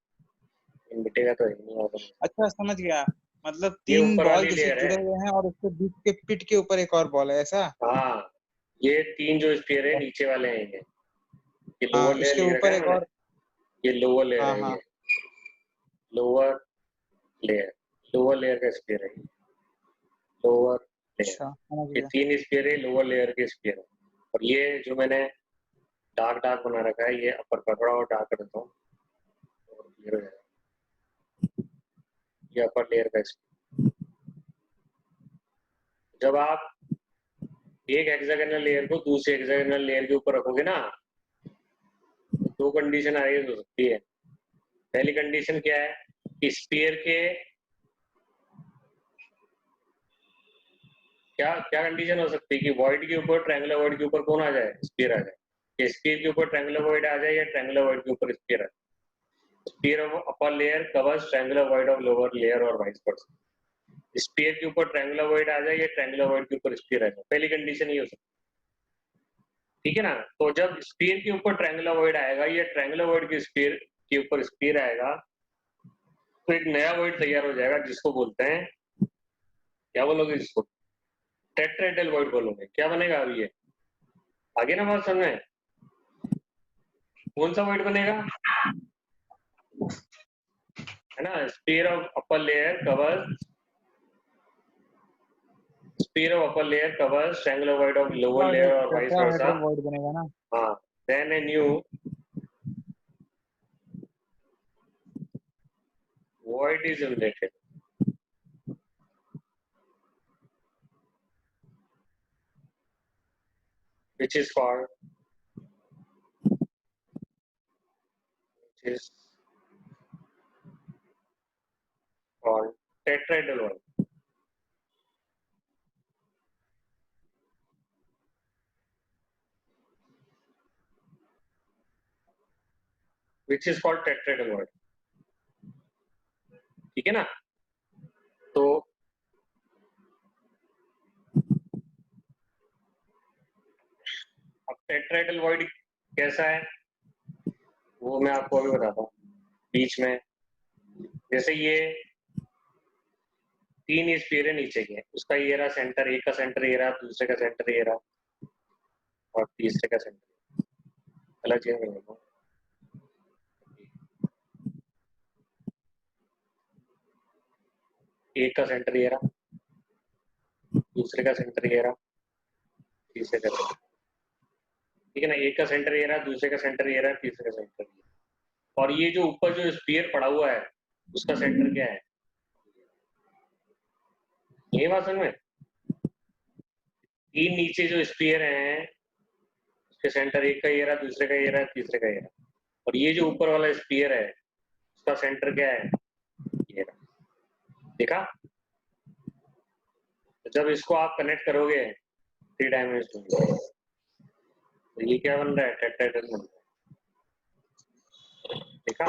A: मिटेगा तो नहीं होगा।
B: अच्छा समझ गया, मतलब
A: ये
B: तीन
A: ऊपर
B: बॉल
A: वाली
B: जैसे
A: लेयर है,
B: जुड़े हुए हैं और उसके बीच के पिट के ऊपर एक और बॉल है, ऐसा?
A: हाँ ये तीन जो स्पीयर है नीचे वाले हैं, ये
B: हाँ
A: लोअर लेयर
B: उसके
A: लिख रखा
B: ऊपर
A: है
B: एक
A: मैंने,
B: और।
A: ये लोअर लेयर
B: हाँ
A: है,
B: हाँ
A: ये लोअर लेयर, लोअर लेयर का स्पीयर है, लोअर लेयर।
B: अच्छा समझ
A: ये
B: गया।
A: तीन स्पीयर है, लोअर लेयर के स्पीयर है, और ये जो मैंने डार्क डार्क बना रखा है ये अपर का, थोड़ा और डार्क कर देता हूँ और क्लियर हो जाएगा। ये अपर लेयर का स्पीयर। जब आप एक हेक्सागोनल लेयर को दूसरे हेक्सागोनल लेयर के ऊपर रखोगे ना, तो दो कंडीशन आगे हो सकती है। पहली कंडीशन क्या है कि स्पीयर के क्या क्या कंडीशन हो सकती है कि वॉइड के ऊपर ट्रायंगुलर वॉइड के ऊपर कौन आ जाए, स्पीयर आ जाए, या स्पीयर के ऊपर ट्रायंगुलर वॉइड आ जाए या ट्रायंगुलर वॉइड के ऊपर स्पीयर आ जाए। Sphere of upper layer covers triangular void of lower layer और वाइस वर्सा। स्पीयर के ऊपर ट्रायंगुलर वॉइड आ जाए या ट्रायंगुलर वॉइड के ऊपर स्पीयर आ जाए, पहली कंडीशन ये हो सकती है, ठीक है ना। तो जब स्पीयर के ऊपर ट्रायंगुलर वॉइड आएगा या ट्रायंगुलर वॉइड के स्पीयर के ऊपर स्पीयर आएगा तो एक नया वॉइड तैयार हो जाएगा जिसको बोलते हैं, क्या बोलोगे इसको, टेट्राहेड्रल वॉइड बोलोगे। क्या बनेगा अभी ये आगे ना बात समझ में, कौन सा वॉइड बनेगा, है ना। Sphere of upper layer covers, sphere of upper layer covers triangular void of lower layer और वाइस वर्सा।
B: टेट्राहेड्रल वॉइड बनेगा ना।
A: हाँ, then a new void is emulated, which is called tetrahedral void. Which is called tetrahedral void. ठीक है ना। तो अब tetrahedral void कैसा है वो मैं आपको अभी बताता हूँ। बीच में जैसे ये तीन स्फीयर है नीचे के, उसका ये रहा सेंटर, एक का सेंटर ये रहा, दूसरे का सेंटर ये रहा और तीसरे का सेंटर अलग चीज में देखो। एक का सेंटर ये रहा, दूसरे का सेंटर ये रहा, तीसरे का सेंटर, ठीक है ना। एक का सेंटर ये रहा, दूसरे का सेंटर ये रहा, तीसरे का सेंटर ये, और ये जो ऊपर जो स्फीयर पड़ा हुआ है उसका सेंटर क्या है, ये बात समझ में। तीन नीचे जो स्फीयर हैं उसके सेंटर एक का ये रहा, दूसरे का ये रहा, तीसरे का ये रहा, और ये जो ऊपर वाला स्फीयर है उसका सेंटर क्या है, ये रहा। देखा। तो जब इसको आप कनेक्ट करोगे थ्री डायमेंशनल तो ये क्या बन रहा है, टेट्राहेड्रल बन रहा है। देखा।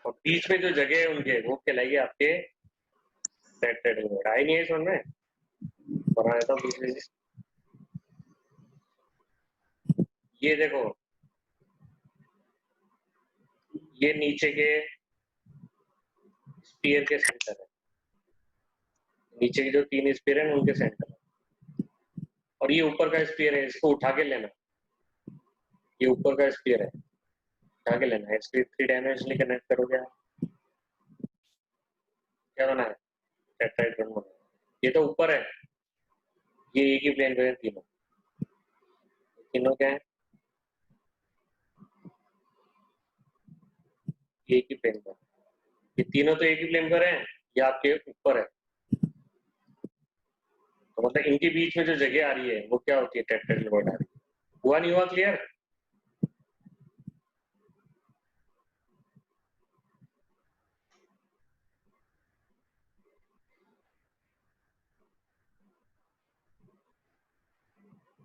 A: और बीच में जो जगह है उनके वो कहलाएगी आपके टेट्राहेड्रल। आई नहीं है समझ में, बनाया था दूसरे से। ये देखो, ये नीचे के स्फीयर के सेंटर है, नीचे के जो तीन स्फीयर है उनके सेंटर है, और ये ऊपर का स्फीयर है, इसको उठा के लेना। ये ऊपर का स्फीयर है, उठा के लेना है, इसको थ्री डायमेंशनली कनेक्ट करोगे आप, क्या बना है, टेट्राहेड्रल बना है। ये तो ऊपर है, ये एक ही प्लेन पे है तीनों, तीनों क्या है, एक ही प्लेन पर। ये तीनों तो एक ही प्लेन पर हैं, ये आपके ऊपर है, तो मतलब इनके बीच में जो जगह आ रही है वो क्या होती है, टेट्राहेड्रल वॉइड आ रही है। हुआ नहीं हुआ क्लियर।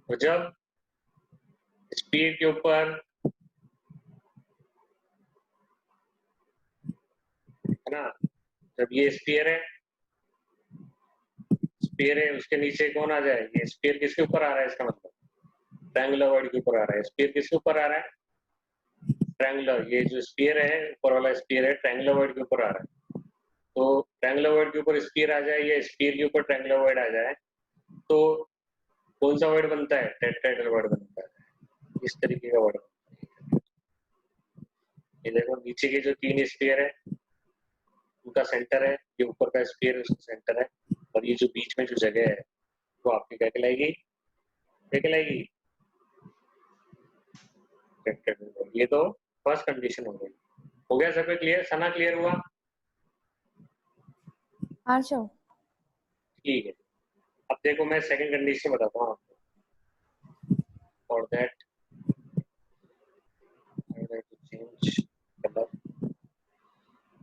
A: तो जब स्पीड के ऊपर, है ना, जब ये स्पीयर है, स्पीयर है उसके नीचे कौन आ जाए, ये स्पीयर किसके ऊपर आ रहा है, इसका मतलब ट्रायंगुलर वॉइड के ऊपर आ रहा है। स्पीयर किसके ऊपर आ रहा है, ट्रायंगुलर, ये जो स्पीयर है ऊपर वाला स्पीयर है ट्रायंगुलर वॉइड के ऊपर आ रहा है। तो ट्रायंगुलर वॉइड के ऊपर स्पीयर आ जाए या स्पीयर के ऊपर ट्रायंगुलर वॉइड आ जाए तो कौन सा वर्ड बनता है, टेट्राहेड्रल वर्ड बनता है। इस तरीके का वर्ड। ये देखो नीचे के जो तीन स्फीयर है उनका सेंटर है, ये ऊपर का स्फीयर उसका सेंटर है, और ये जो बीच में जो जगह है वो आपकी क्या कहलाएगी, क्या कहलाएगी, टेट्राहेड्रल वर्ड। ये तो फर्स्ट कंडीशन हो गई। हो गया सब क्लियर, सना क्लियर हुआ।
C: हाँ सर।
A: ठीक है, अब देखो मैं सेकंड कंडीशन बताता हूँ आपको। For that I like to change colour.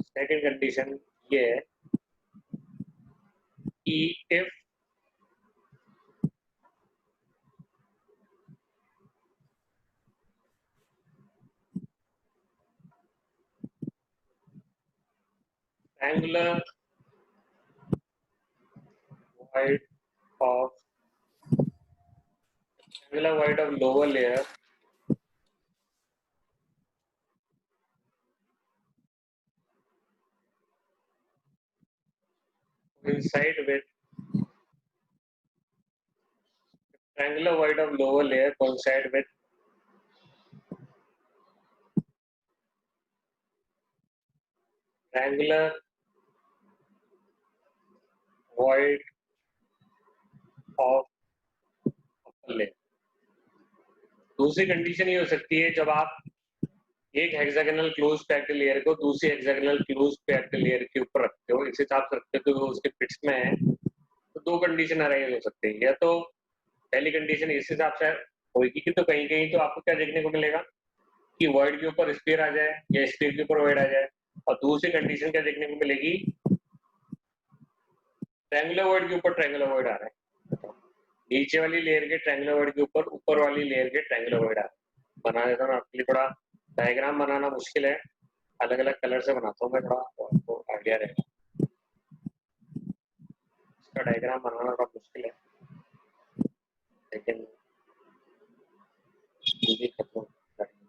A: Second condition ये है कि if triangular void of lower layer coincide with triangular void of lower layer coincide with triangular void of upper layer। दूसरी condition ये हो सकती है जब आप एक हेक्सागोनल क्लोज पैक्ड लेयर को दूसरी हेक्सागोनल क्लोज पैक्ड लेयर के ऊपर रखते हो, इस हिसाब से रखते हो कि वो उसके फिट्स में है, तो दो कंडीशन अराइज हो सकते हैं। या तो पहली कंडीशन इस हिसाब से होगी कि तो कहीं कहीं तो आपको क्या देखने को मिलेगा कि वॉइड के ऊपर स्फीयर आ जाए या स्फीयर के ऊपर वॉइड आ जाए, और दूसरी कंडीशन क्या देखने को मिलेगी, ट्रायंगुलर वॉइड के ऊपर ट्रायंगुलर वॉइड आ रहा है, नीचे वाली लेयर के ट्रायंगुलर वॉइड के ऊपर वाली लेयर के ट्रायंगुलर वॉइड आ रहा है। बना देता हूँ आपके लिए, थोड़ा डायग्राम बनाना मुश्किल है, अलग अलग कलर से बनाता हूँ मैं, थोड़ा आपको आइडिया रहेगा। इसका डायग्राम बनाना थोड़ा मुश्किल है, लेकिन जल्दी खत्म करेंगे।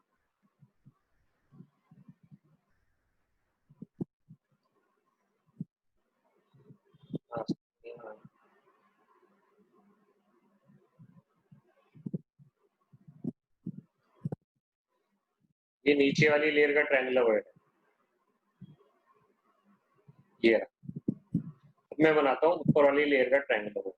A: ये नीचे वाली लेयर का ट्रायंगुलर वॉइड है, ये मैं बनाता हूँ ऊपर वाली लेयर का ट्रायंगुलर वॉइड।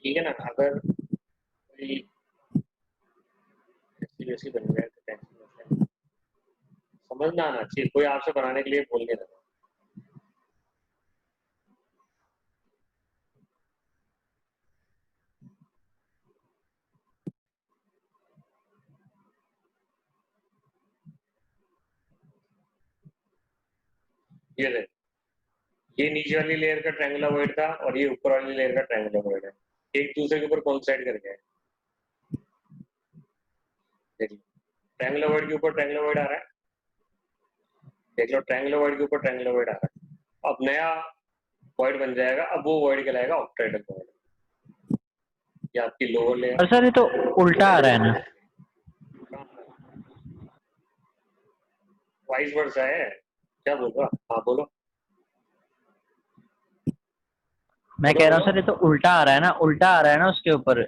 A: ठीक है ना, अगर कोई ऐसी वैसी बन जाए तो टेंशन समझना आना चाहिए, कोई आपसे बनाने के लिए बोल नहीं रहा। ये देख, ये नीचे वाली लेयर का ट्रायंगुलर वॉइड था और ये ऊपर वाली लेयर का ट्रायंगुलर वॉइड है, एक दूसरे के ऊपर कोइंसाइड कर गया है। देख लो ट्रायंगुलर वॉइड के ऊपर ट्रायंगुलर वॉइड आ रहा है, देख लो ट्रायंगुलर वॉइड के ऊपर ट्रायंगुलर वॉइड आ रहा है। अब नया वॉइड बन जाएगा, अब वो वॉइड कहलाएगा ऑक्टाहेड्रल वॉइड। ये आपकी लोअर लेयर।
D: सर ये तो उल्टा आ रहा है ना,
A: वाइस वर्सा है, क्या बोल रहा? हाँ बोलो।
D: मैं कह रहा हूँ सर ये तो उल्टा आ रहा है ना, उल्टा आ रहा है ना उसके ऊपर।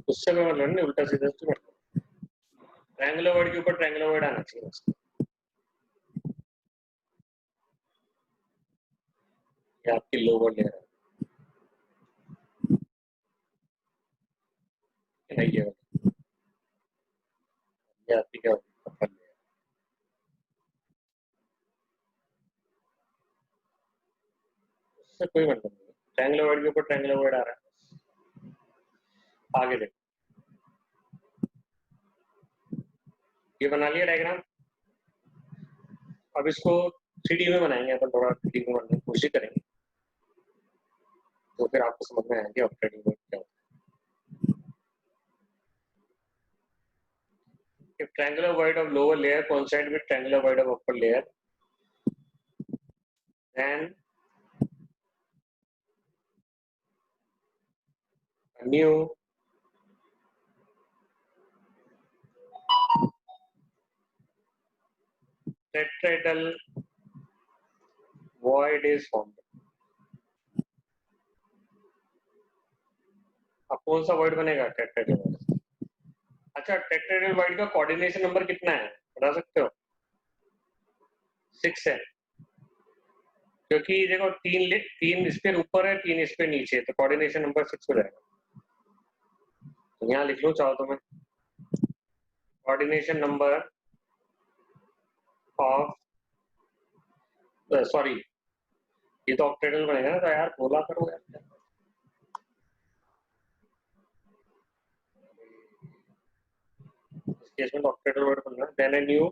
A: उससे कोई मतलब नहीं, उल्टा सीधा तो ट्रायंगुलर वॉइड के ऊपर ट्रायंगुलर वॉइड आना चाहिए बस। ये आपकी लोअर लेयर है, ये आपकी क्या अपर लेयर। उससे कोई मतलब नहीं, ट्रायंगुलर वॉइड के ऊपर ट्रायंगुलर वॉइड आ रहा है। आगे देखो, ये बना लिया डायग्राम। अब इसको 3D में बनाएंगे, अपन थोड़ा 3D में बनाने की कोशिश करेंगे, तो फिर आपको समझ में आएंगे ऑक्टाहेड्रल वॉइड क्या होता है। If triangular void of lower layer coincide with triangular void of upper layer, then a new tetrahedral void is formed। अब कौन सा void बनेगा? Tetrahedral void। अच्छा, टेट्राहेड्रल void का कोऑर्डिनेशन नंबर कितना है बता सकते हो? 6 है, क्योंकि देखो तीन इस पे ऊपर है, 3 इस पे नीचे, तो कोऑर्डिनेशन नंबर 6 हो जाएगा। तो यहाँ लिख लो चाहो तो मैं, कोऑर्डिनेशन नंबर ऑफ, सॉरी ये तो ऑक्टेड्रल बनेगा ना, तो यार बोला करो यार, इस केस में ऑक्टेड्रल वर्ड बनना है। Then a new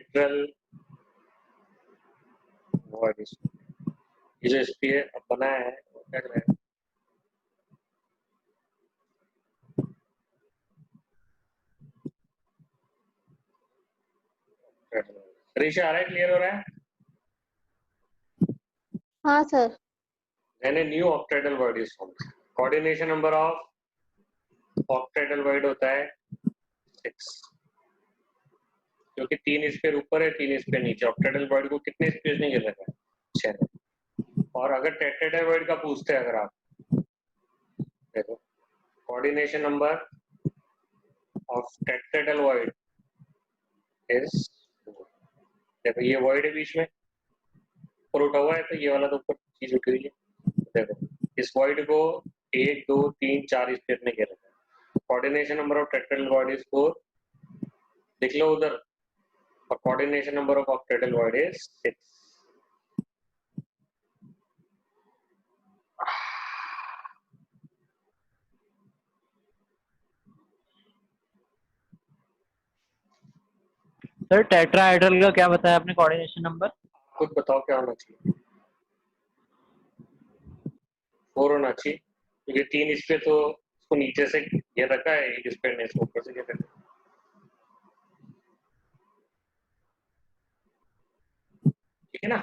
A: octahedral what is ये जो स्पीयर अब बनाया है वो क्या करेगा? ऋषि आ रहा है, क्लियर हो रहा है?
E: हाँ sir.
A: Then a new octahedral void is formed. Coordination number of octahedral void होता है 6, क्योंकि 3 स्पेयर ऊपर है 3 स्पेयर नीचे। octahedral void को कितने स्पेस में गिर रखा है? 6। और अगर tetrahedral void का पूछते हैं, अगर आप देखो coordination number of tetrahedral void is 4। देखो ये void है बीच में, ऊपर उठा हुआ है, तो ये वाला तो ऊपर चीज उठी हुई है। देखो इस void को 1 2 3 4 स्पेयर में घेरा है। Coordination number of tetrahedral void is 4, लिख लो उधर। और coordination number of octahedral void is 6।
D: Sir tetrahedral का क्या बताया आपने कोऑर्डिनेशन नंबर?
A: खुद बताओ क्या होना चाहिए? 4 होना चाहिए, क्योंकि 3 स्पेयर तो उसको नीचे से घेर रखा है, एक स्पेयर ने इसको ऊपर से घेर रखा है। ठीक है ना?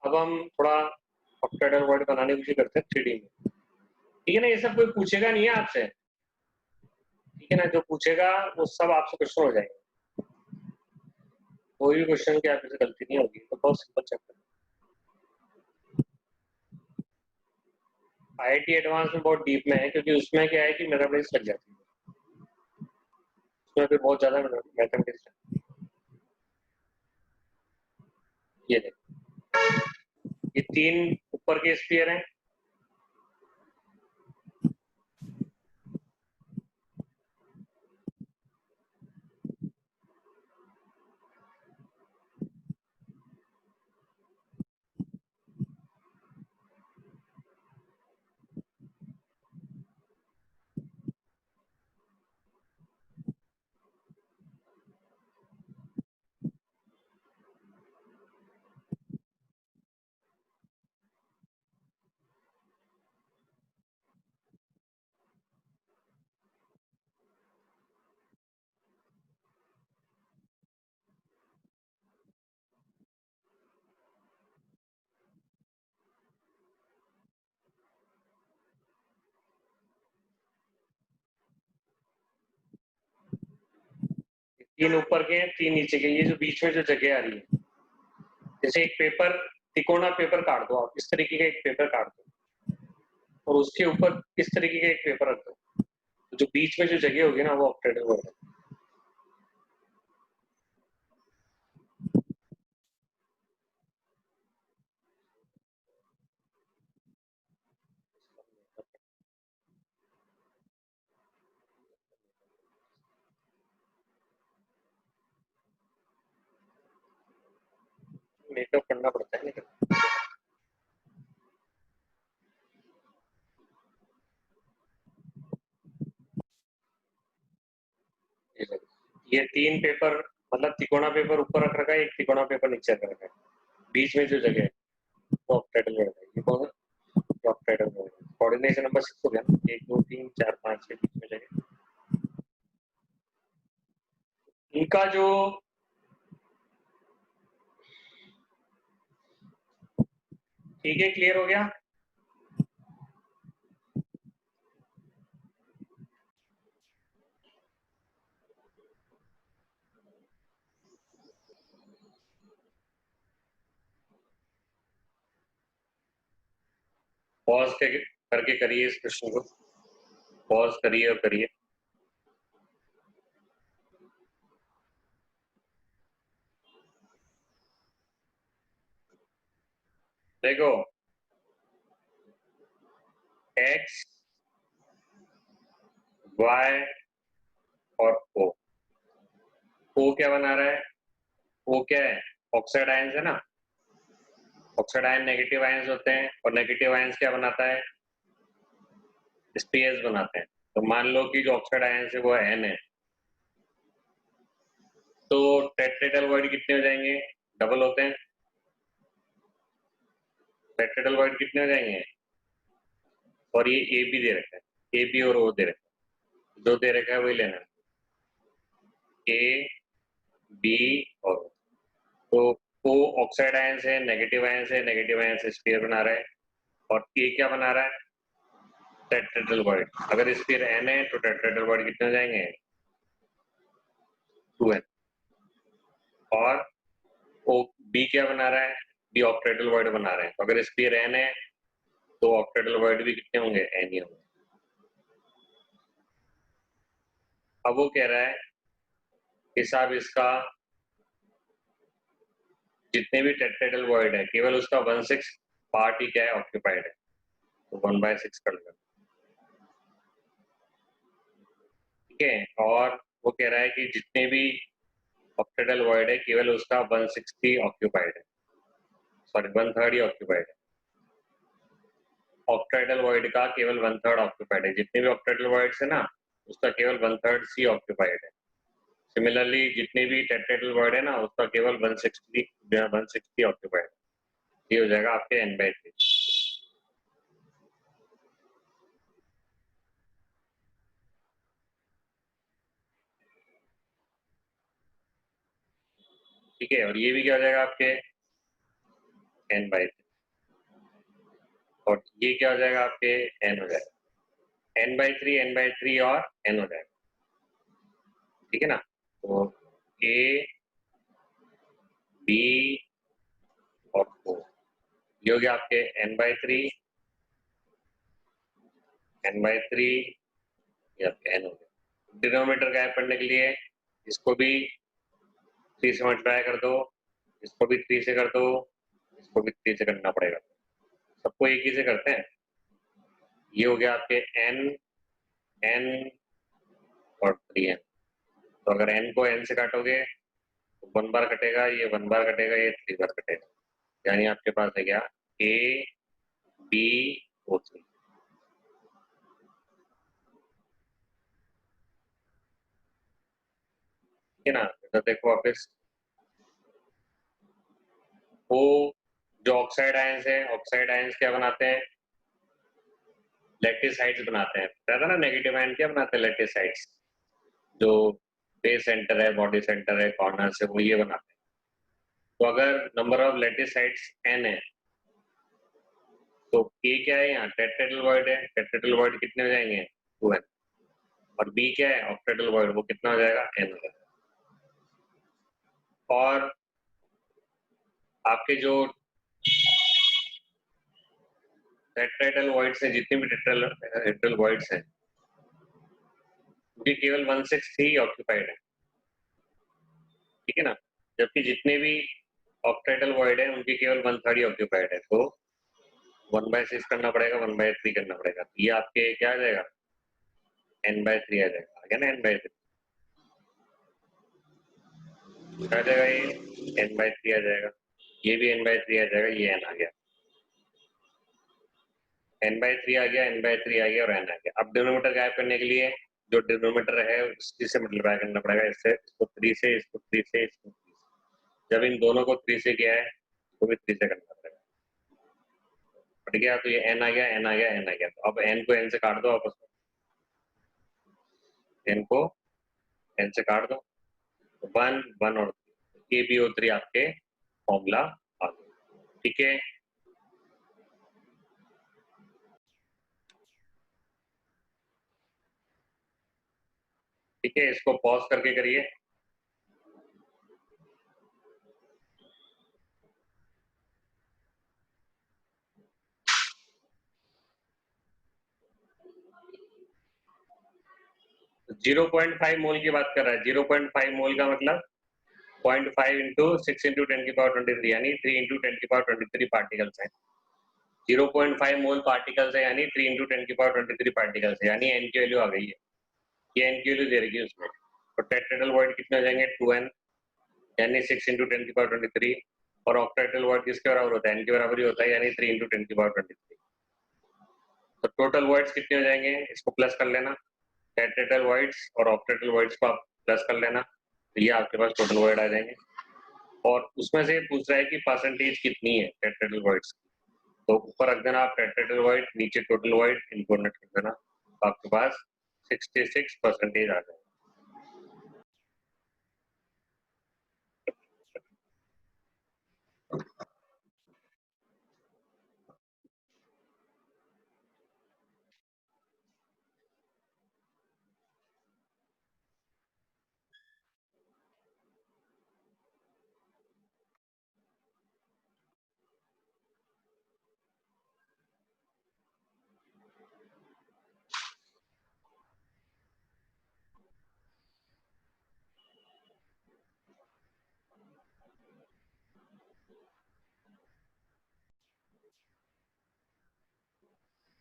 A: अब हम थोड़ा ऑक्टेहेड्रल वॉइड बनाने की कोशिश करते हैं 3D में। ठीक है ना? ये सब कोई पूछेगा नहीं है आपसे, ठीक है ना? जो पूछेगा वो सब आपसे क्वेश्चन हो जाएंगे। कोई भी क्वेश्चन की आपसे गलती नहीं होगी, तो बहुत सिंपल चैप्टर। आईआईटी एडवांस में बहुत डीप में है, क्योंकि उसमें क्या है कि मैथमेटिक्स लग जाती है, उसमें भी बहुत ज्यादा मैथमेटिक्स है। ये देखो, ये 3 ऊपर के स्फीयर हैं, तीन ऊपर के हैं 3 नीचे के। ये जो बीच में जो जगह आ रही है, जैसे एक पेपर, तिकोना पेपर काट दो आप, इस तरीके का एक पेपर काट दो और उसके ऊपर इस तरीके का एक पेपर रख दो, तो जो बीच में जो जगह होगी ना, वो ऑक्टेहेड्रल वॉइड है। मेकअप करना पड़ता है, लेकिन ये 3 पेपर, मतलब तिकोना पेपर ऊपर रख रखा है, एक तिकोना पेपर नीचे रख रखा है, बीच में जो जगह है वो ऑक्टेहेड्रल वॉइड है। ये कौन है? ऑक्टेहेड्रल वॉइड। कोऑर्डिनेशन नंबर 6 हो गया ना, 1 2 3 4 5 के बीच में जगह। इनका जो ठीक है, क्लियर हो गया? पॉज करके करिए इस क्वेश्चन को, पॉज करिए और करिए। देखो एक्स वाई और ओ, ओ क्या बना रहा है? ओ क्या है? ऑक्साइड आयंस है ना। ऑक्साइड आयन नेगेटिव आयंस होते हैं, और नेगेटिव आयंस क्या बनाता है? स्पेस बनाते हैं। तो मान लो कि जो ऑक्साइड आयन है वो N है, तो टेट्राहेड्रल वॉइड कितने हो जाएंगे? डबल होते हैं। टेट्राहेड्रल वॉइड कितने हो जाएंगे? और ये ए भी दे रखा है, ए बी और ओ दे रखा है, जो दे रखा है वही लेना है, ए बी और O। तो O ऑक्साइड आयन है, नेगेटिव आयन से स्फीयर बना रहा है, और ए क्या बना रहा है? Tetrahedral void. अगर स्फीयर N है तो टेट्राहेड्रल वॉइड कितने हो जाएंगे? 2N। और ओ बी क्या बना रहा है? बी ऑक्टेट्राहेड्रल वॉइड बना रहे हैं, तो अगर स्फीयर N है तो ऑक्टेट्राहेड्रल वॉइड भी कितने होंगे? N ही होंगे। अब वो कह रहा है कि साहब इसका जितने भी टेट्राहेड्रल वॉइड है केवल उसका 1/6 पार्ट ही क्या है? ऑक्यूपाइड है, तो 1/6 कर लो, ठीक है। और वो कह रहा है कि जितने भी ऑक्टेट्राहेड्रल वॉइड है केवल उसका 1/6 ही ऑक्यूपाइड है, सॉरी 1/3 ही ऑक्यूपाइड है। ऑक्टाइडल वॉइड का केवल 1/3 ऑक्यूपाइड है, जितने भी ऑक्टाइडल वॉइड्स है ना उसका केवल 1/3 सी ऑक्यूपाइड है। सिमिलरली जितने भी टेट्राहेड्रल वॉइड है ना उसका केवल 160 ऑक्यूपाइड है। ये हो जाएगा आपके N/3। ठीक है, और ये भी क्या हो जाएगा आपके N/3, और ये क्या हो जाएगा आपके N हो जाएगा, N/3 और N हो जाएगा, ठीक है ना। तो A B और O ये हो गया आपके N/3 ये आपके N हो गया। डिनोमिनेटर गायब करने के लिए इसको भी 3 से मल्टीप्लाई कर दो, इसको भी 3 से कर दो, इसको भी 3 से करना पड़ेगा, सबको एक ही से करते हैं। ये हो गया आपके N और 3N। तो अगर N को N से काटोगे तो 1 बार कटेगा, ये 1 बार कटेगा, ये 3 बार कटेगा, यानी आपके पास है क्या? ABO3। ठीक है ना। तो देखो वापस वो जो ऑक्साइड आयंस है, ऑक्साइड आयंस क्या बनाते हैं? लैटिसाइड्स बनाते हैं। पता था ना नेगेटिव आयन क्या बनाते हैं? लैटिसाइड्स, जो बेस सेंटर है, बॉडी सेंटर है, कॉर्नर से, वो ये बनाते हैं। तो अगर नंबर ऑफ लैटिसाइड्स n है तो A क्या है? यहाँ टेट्राहेड्रल वॉइड है, टेट्राहेड्रल वॉइड कितने हो जाएंगे? 2N। और B क्या है? ऑक्टेट्राहेड्रल वॉइड, वो कितना हो जाएगा? N हो जाएगा। और आपके जो टेट्राहेड्रल वॉइड्स हैं, जितने भी टेट्राहेड्रल वॉइड्स हैं उनके केवल 1/6 ही ऑक्यूपाइड है, ठीक है ना। जबकि जितने भी ऑक्टाइडल वॉइड है उनके केवल 1/3 ही ऑक्यूपाइड है, तो 1/6 करना पड़ेगा, 1/3 करना पड़ेगा, तो ये आपके क्या आ जाएगा? N/3 आ जाएगा, आ गया ना N/3 आ जाएगा, ये N/3 आ जाएगा, ये भी N/3 आ जाएगा, ये N आ गया, N/3 आ गया, N/3 आ गया और N आ गया। अब डिनोमिनेटर गायब करने के लिए जो डिनोमिनेटर है उसी से मल्टीप्लाई करना पड़ेगा, इससे, इसको 3 से, इसको 3 से, इसको 3 से। जब इन दोनों को 3 से किया है तो भी 3 से करना पड़ेगा, बढ़ गया, तो ये N आ गया, N आ गया, N आ गया। तो अब N को N से काट दो आपस में, N को N से काट दो, 1 1 और AbO3 आपके फॉर्मूला आ गया, ठीक है। ठीक है, इसको पॉज करके करिए। तो 0.5 मोल की बात कर रहा है। 0.5 मोल का मतलब 0.5 इंटू 6 इंटू 10⁻23 यानी 3 इंटू 10⁻23 पार्टिकल्स हैं। 0.5 मोल पार्टिकल्स है यानी 3 इंटू 10⁻23 पार्टिकल्स है, यानी N की वैल्यू आ गई है, ये N की वैल्यू दे रही है उसमें। तो टेट्राहेड्रल वॉइड कितने हो जाएंगे? 2N यानी 6 इंटू 10⁻23, और ऑक्टाहेड्रल वॉइड किसके बराबर होता है? N के बराबर ही होता है, यानी 3 इंटू 10⁻23। तो टोटल वॉइड्स कितने हो जाएंगे? इसको प्लस कर लेना, टेट्राहेड्रल वॉइड्स और ऑक्टेट्राहेड्रल वॉइड्स को आप प्लस कर लेना, तो ये आपके पास टोटल वॉइड आ जाएंगे। और उसमें से पूछ रहा है कि परसेंटेज कितनी है टेट्राहेड्रल वॉइड्स की, तो ऊपर रख देना आप टेट्राहेड्रल वॉइड, नीचे टोटल वॉइड, इनको नेट कर देना, तो आपके पास 66% आ जाएगा।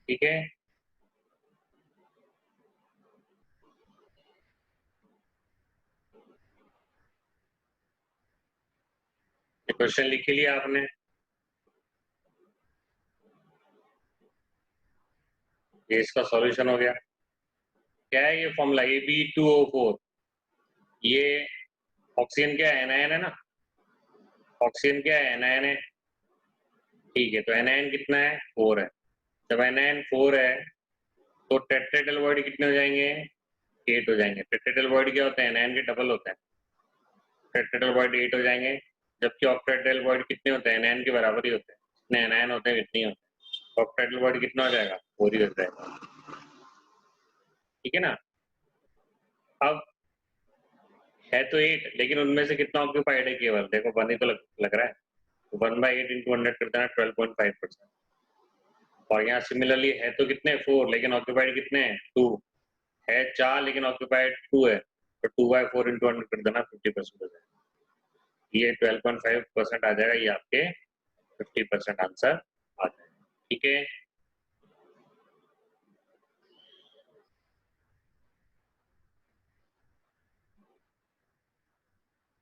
A: ठीक है, क्वेश्चन लिख लिया आपने, ये इसका सॉल्यूशन हो गया। क्या है ये फॉर्मूला Ab2O4, ये ऑक्सीजन क्या है, एनायन है ना, ऑक्सीजन क्या है, एनायन है, ठीक है, तो एनायन कितना है, 4 है। जब एनायन 4 है तो टेट्राहेड्रल वॉइड कितने हो जाएंगे, 8 हो जाएंगे। टेट्राहेड्रल वॉइड क्या होते हैं, एनायन के डबल होते हैं, टेट्राहेड्रल वॉइड 8 हो जाएंगे। जबकि ऑक्टेट्राहेड्रल वॉइड कितने होते हैं, एनायन के बराबर ही होते हैं, जितने एनायन होते हैं इतने ही होते हैं। ऑक्टेट्राहेड्रल वॉइड कितना हो जाएगा, 4 ही हो जाएगा, ठीक है ना। अब है तो 8, लेकिन उनमें से कितना ऑक्यूपाइड है, केवल देखो 1 ही तो लग रहा है, तो 1/8 इंटू 100 कर देना, 12.5%। और यहाँ सिमिलरली है तो कितने, 4, लेकिन ऑक्यूपाइड कितने हैं, 2 है, 4 लेकिन ऑक्यूपाइड 2 है, तो 2/4 इंटू 100 कर देना, 50% हो जाएगा। ये 12.5% आ जाएगा, ये आपके 50% आंसर आ जाएगा, ठीक है।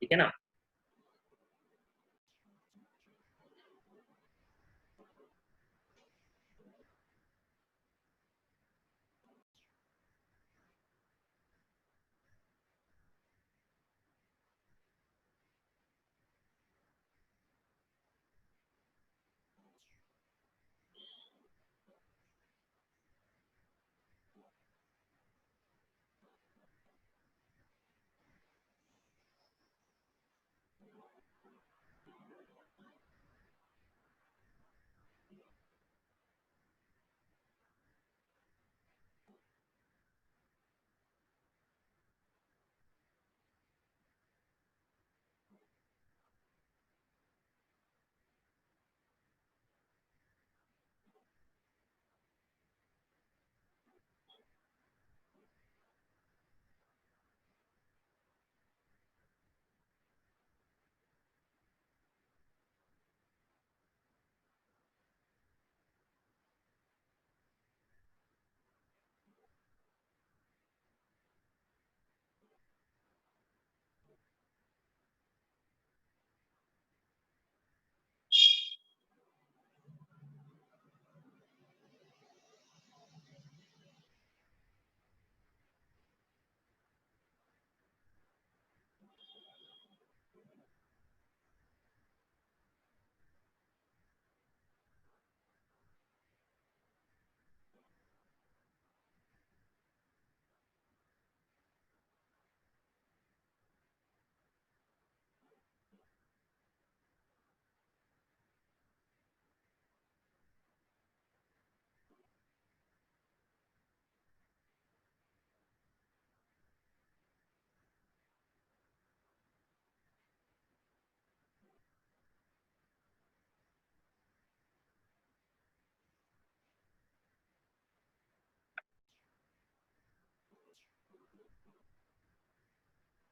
A: ठीक है ना।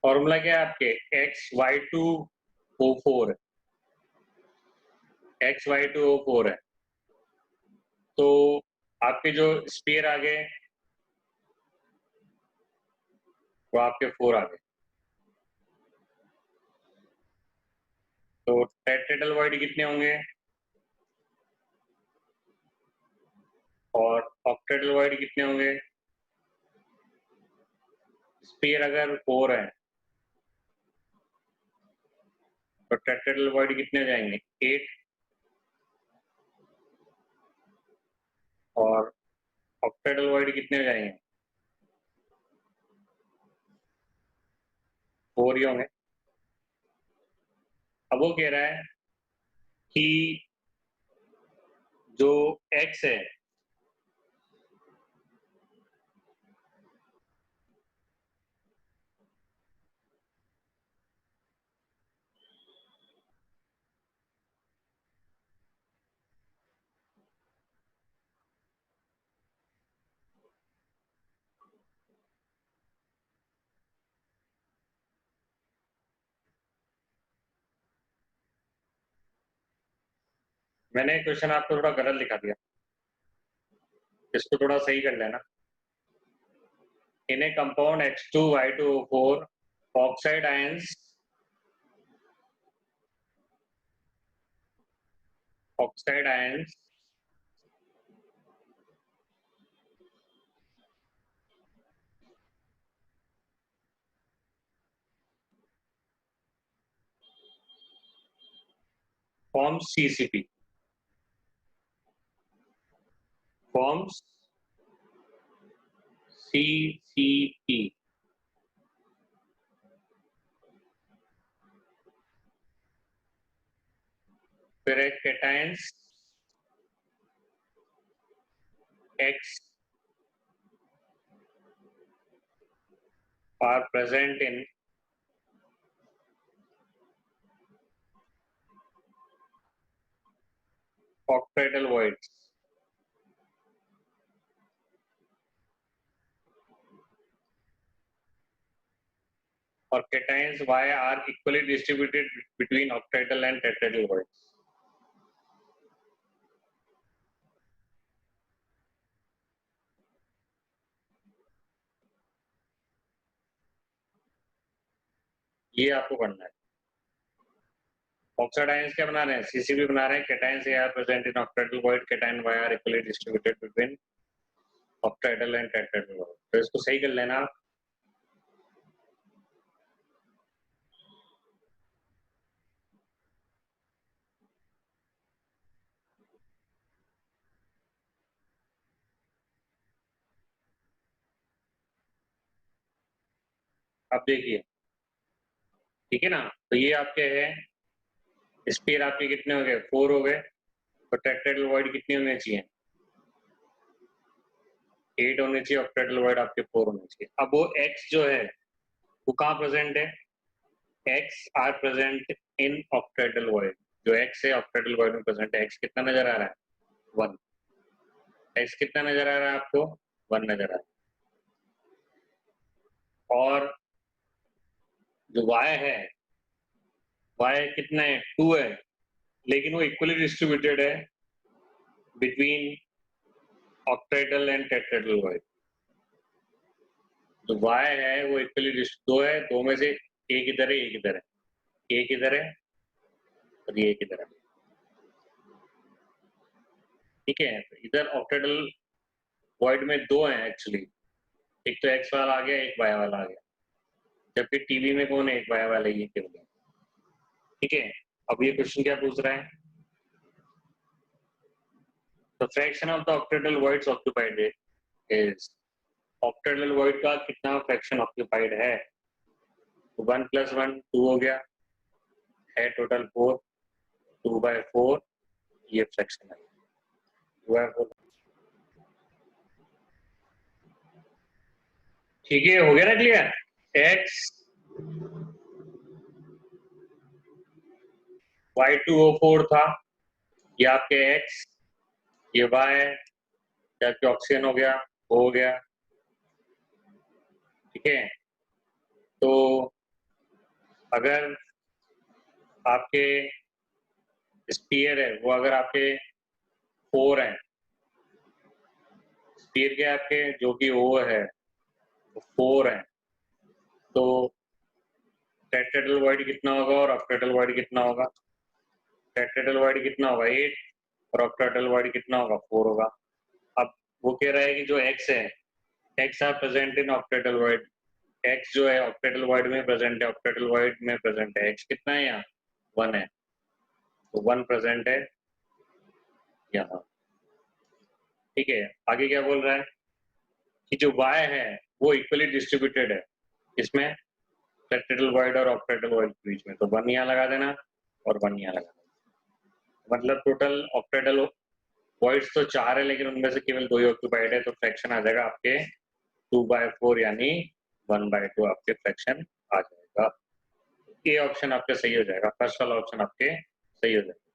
A: फॉर्मूला क्या है आपके, XY2O4 XY2O4 है, तो आपके जो स्पीयर आ गए वो आपके 4 आ गए, तो टेट्राहेड्रल वॉइड कितने होंगे और ऑक्टेट्राहेड्रल वॉइड कितने होंगे, स्फीयर अगर 4 है तो टेट्राहेड्रल वॉइड कितने हो जाएंगे? 8, और ऑक्टाहेड्रल वॉइड कितने हो जाएंगे? 4 ही होंगे। अब वो कह रहा है कि जो x है मैंने क्वेश्चन आपको थोड़ा गलत लिखा दिया, इसको थोड़ा सही कर लेना। In a compound H2Y2O4 oxide ions forms CCP, forms CCP. फिर एक cations X are present in octahedral voids. और cations Y are equally distributed between octahedral and tetrahedral voids. ये आपको करना है। ऑक्साइड आयंस क्या बना रहे हैं? CCP बना रहे हैं। cations A are present in octahedral void, cation Y are equally distributed between octahedral and tetrahedral void. तो इसको सही कर लेना आप। अब देखिए, ठीक है ना? तो ये आपके हैं स्फीयर, आपके कितने हो गए? 4 हो गए। तो टेट्राहेड्रल वॉइड कितनी होनी चाहिए? 8 होने चाहिए। ऑक्टाहेड्रल वॉइड आपके 4 होने चाहिए। अब वो x जो है वो कहाँ प्रेजेंट है? x are present in octahedral void. जो x है ऑक्टाहेड्रल वॉइड में प्रेजेंट है। x कितना नजर आ रहा है? 1। x कितना नजर आ रहा है आपको? 1 नजर आ रहा है। और जो y है, y कितना है? 2 है, लेकिन वो इक्वली डिस्ट्रीब्यूटेड है between octahedral and tetrahedral void. जो y है वो इक्वली 2 है, 2 में से एक इधर है, एक इधर है, एक इधर है और ये एक इधर है। ठीक है, तो इधर ऑक्टाहेड्रल वॉइड में 2 हैं एक्चुअली। एक तो x वाला आ गया, एक y वाला आ गया। जबकि टीवी में कौन है? एक y वाला, ये केवल है। ठीक है, अब ये क्वेश्चन क्या पूछ रहा है? The fraction of the octahedral voids occupied is, octahedral void का कितना फ्रैक्शन ऑक्यूपाइड है? 1 + 1 2 हो गया है, टोटल 4, 2/4 ये फ्रैक्शन है। 2/4। ठीक है, हो गया ना क्लियर? x Y2O4 था, ये आपके x, ये y, ये आपके ऑक्सीजन हो गया, हो गया। ठीक है, तो अगर आपके स्फीयर है वो अगर आपके 4 है, स्फीयर के आपके जो कि O है वो 4 है, तो टेट्राहेड्रल वॉइड कितना होगा और ऑक्टाहेड्रल वॉइड कितना होगा? टेट्राहेड्रल वॉइड कितना होगा? 8, और ऑक्टाहेड्रल वॉइड कितना होगा? 4 होगा। अब वो कह रहा है कि जो x है, x are present in octahedral void, x जो है ऑक्टेटल वॉइड में प्रेजेंट है, ऑक्टेटल वॉइड में प्रेजेंट है, x कितना है यहाँ 1 है, तो 1 प्रेजेंट है यहाँ। ठीक है, आगे क्या बोल रहा है कि जो y है वो इक्वली डिस्ट्रीब्यूटेड है, इसमें ऑक्टेटल वॉइड और ऑक्टेटल वॉइड के बीच में, तो 1 यहाँ लगा देना और 1 यहाँ लगा देना। मतलब टोटल ऑक्टेटल वॉइड्स तो 4 है, लेकिन उनमें से केवल 2 ही ऑक्यूपाइड है, तो फ्रैक्शन आ जाएगा आपके 2/4 यानी 1/2 आपके फ्रैक्शन आ जाएगा। ये ऑप्शन आपके सही हो जाएगा, फर्स्ट वाला ऑप्शन आपके सही हो जाएगा।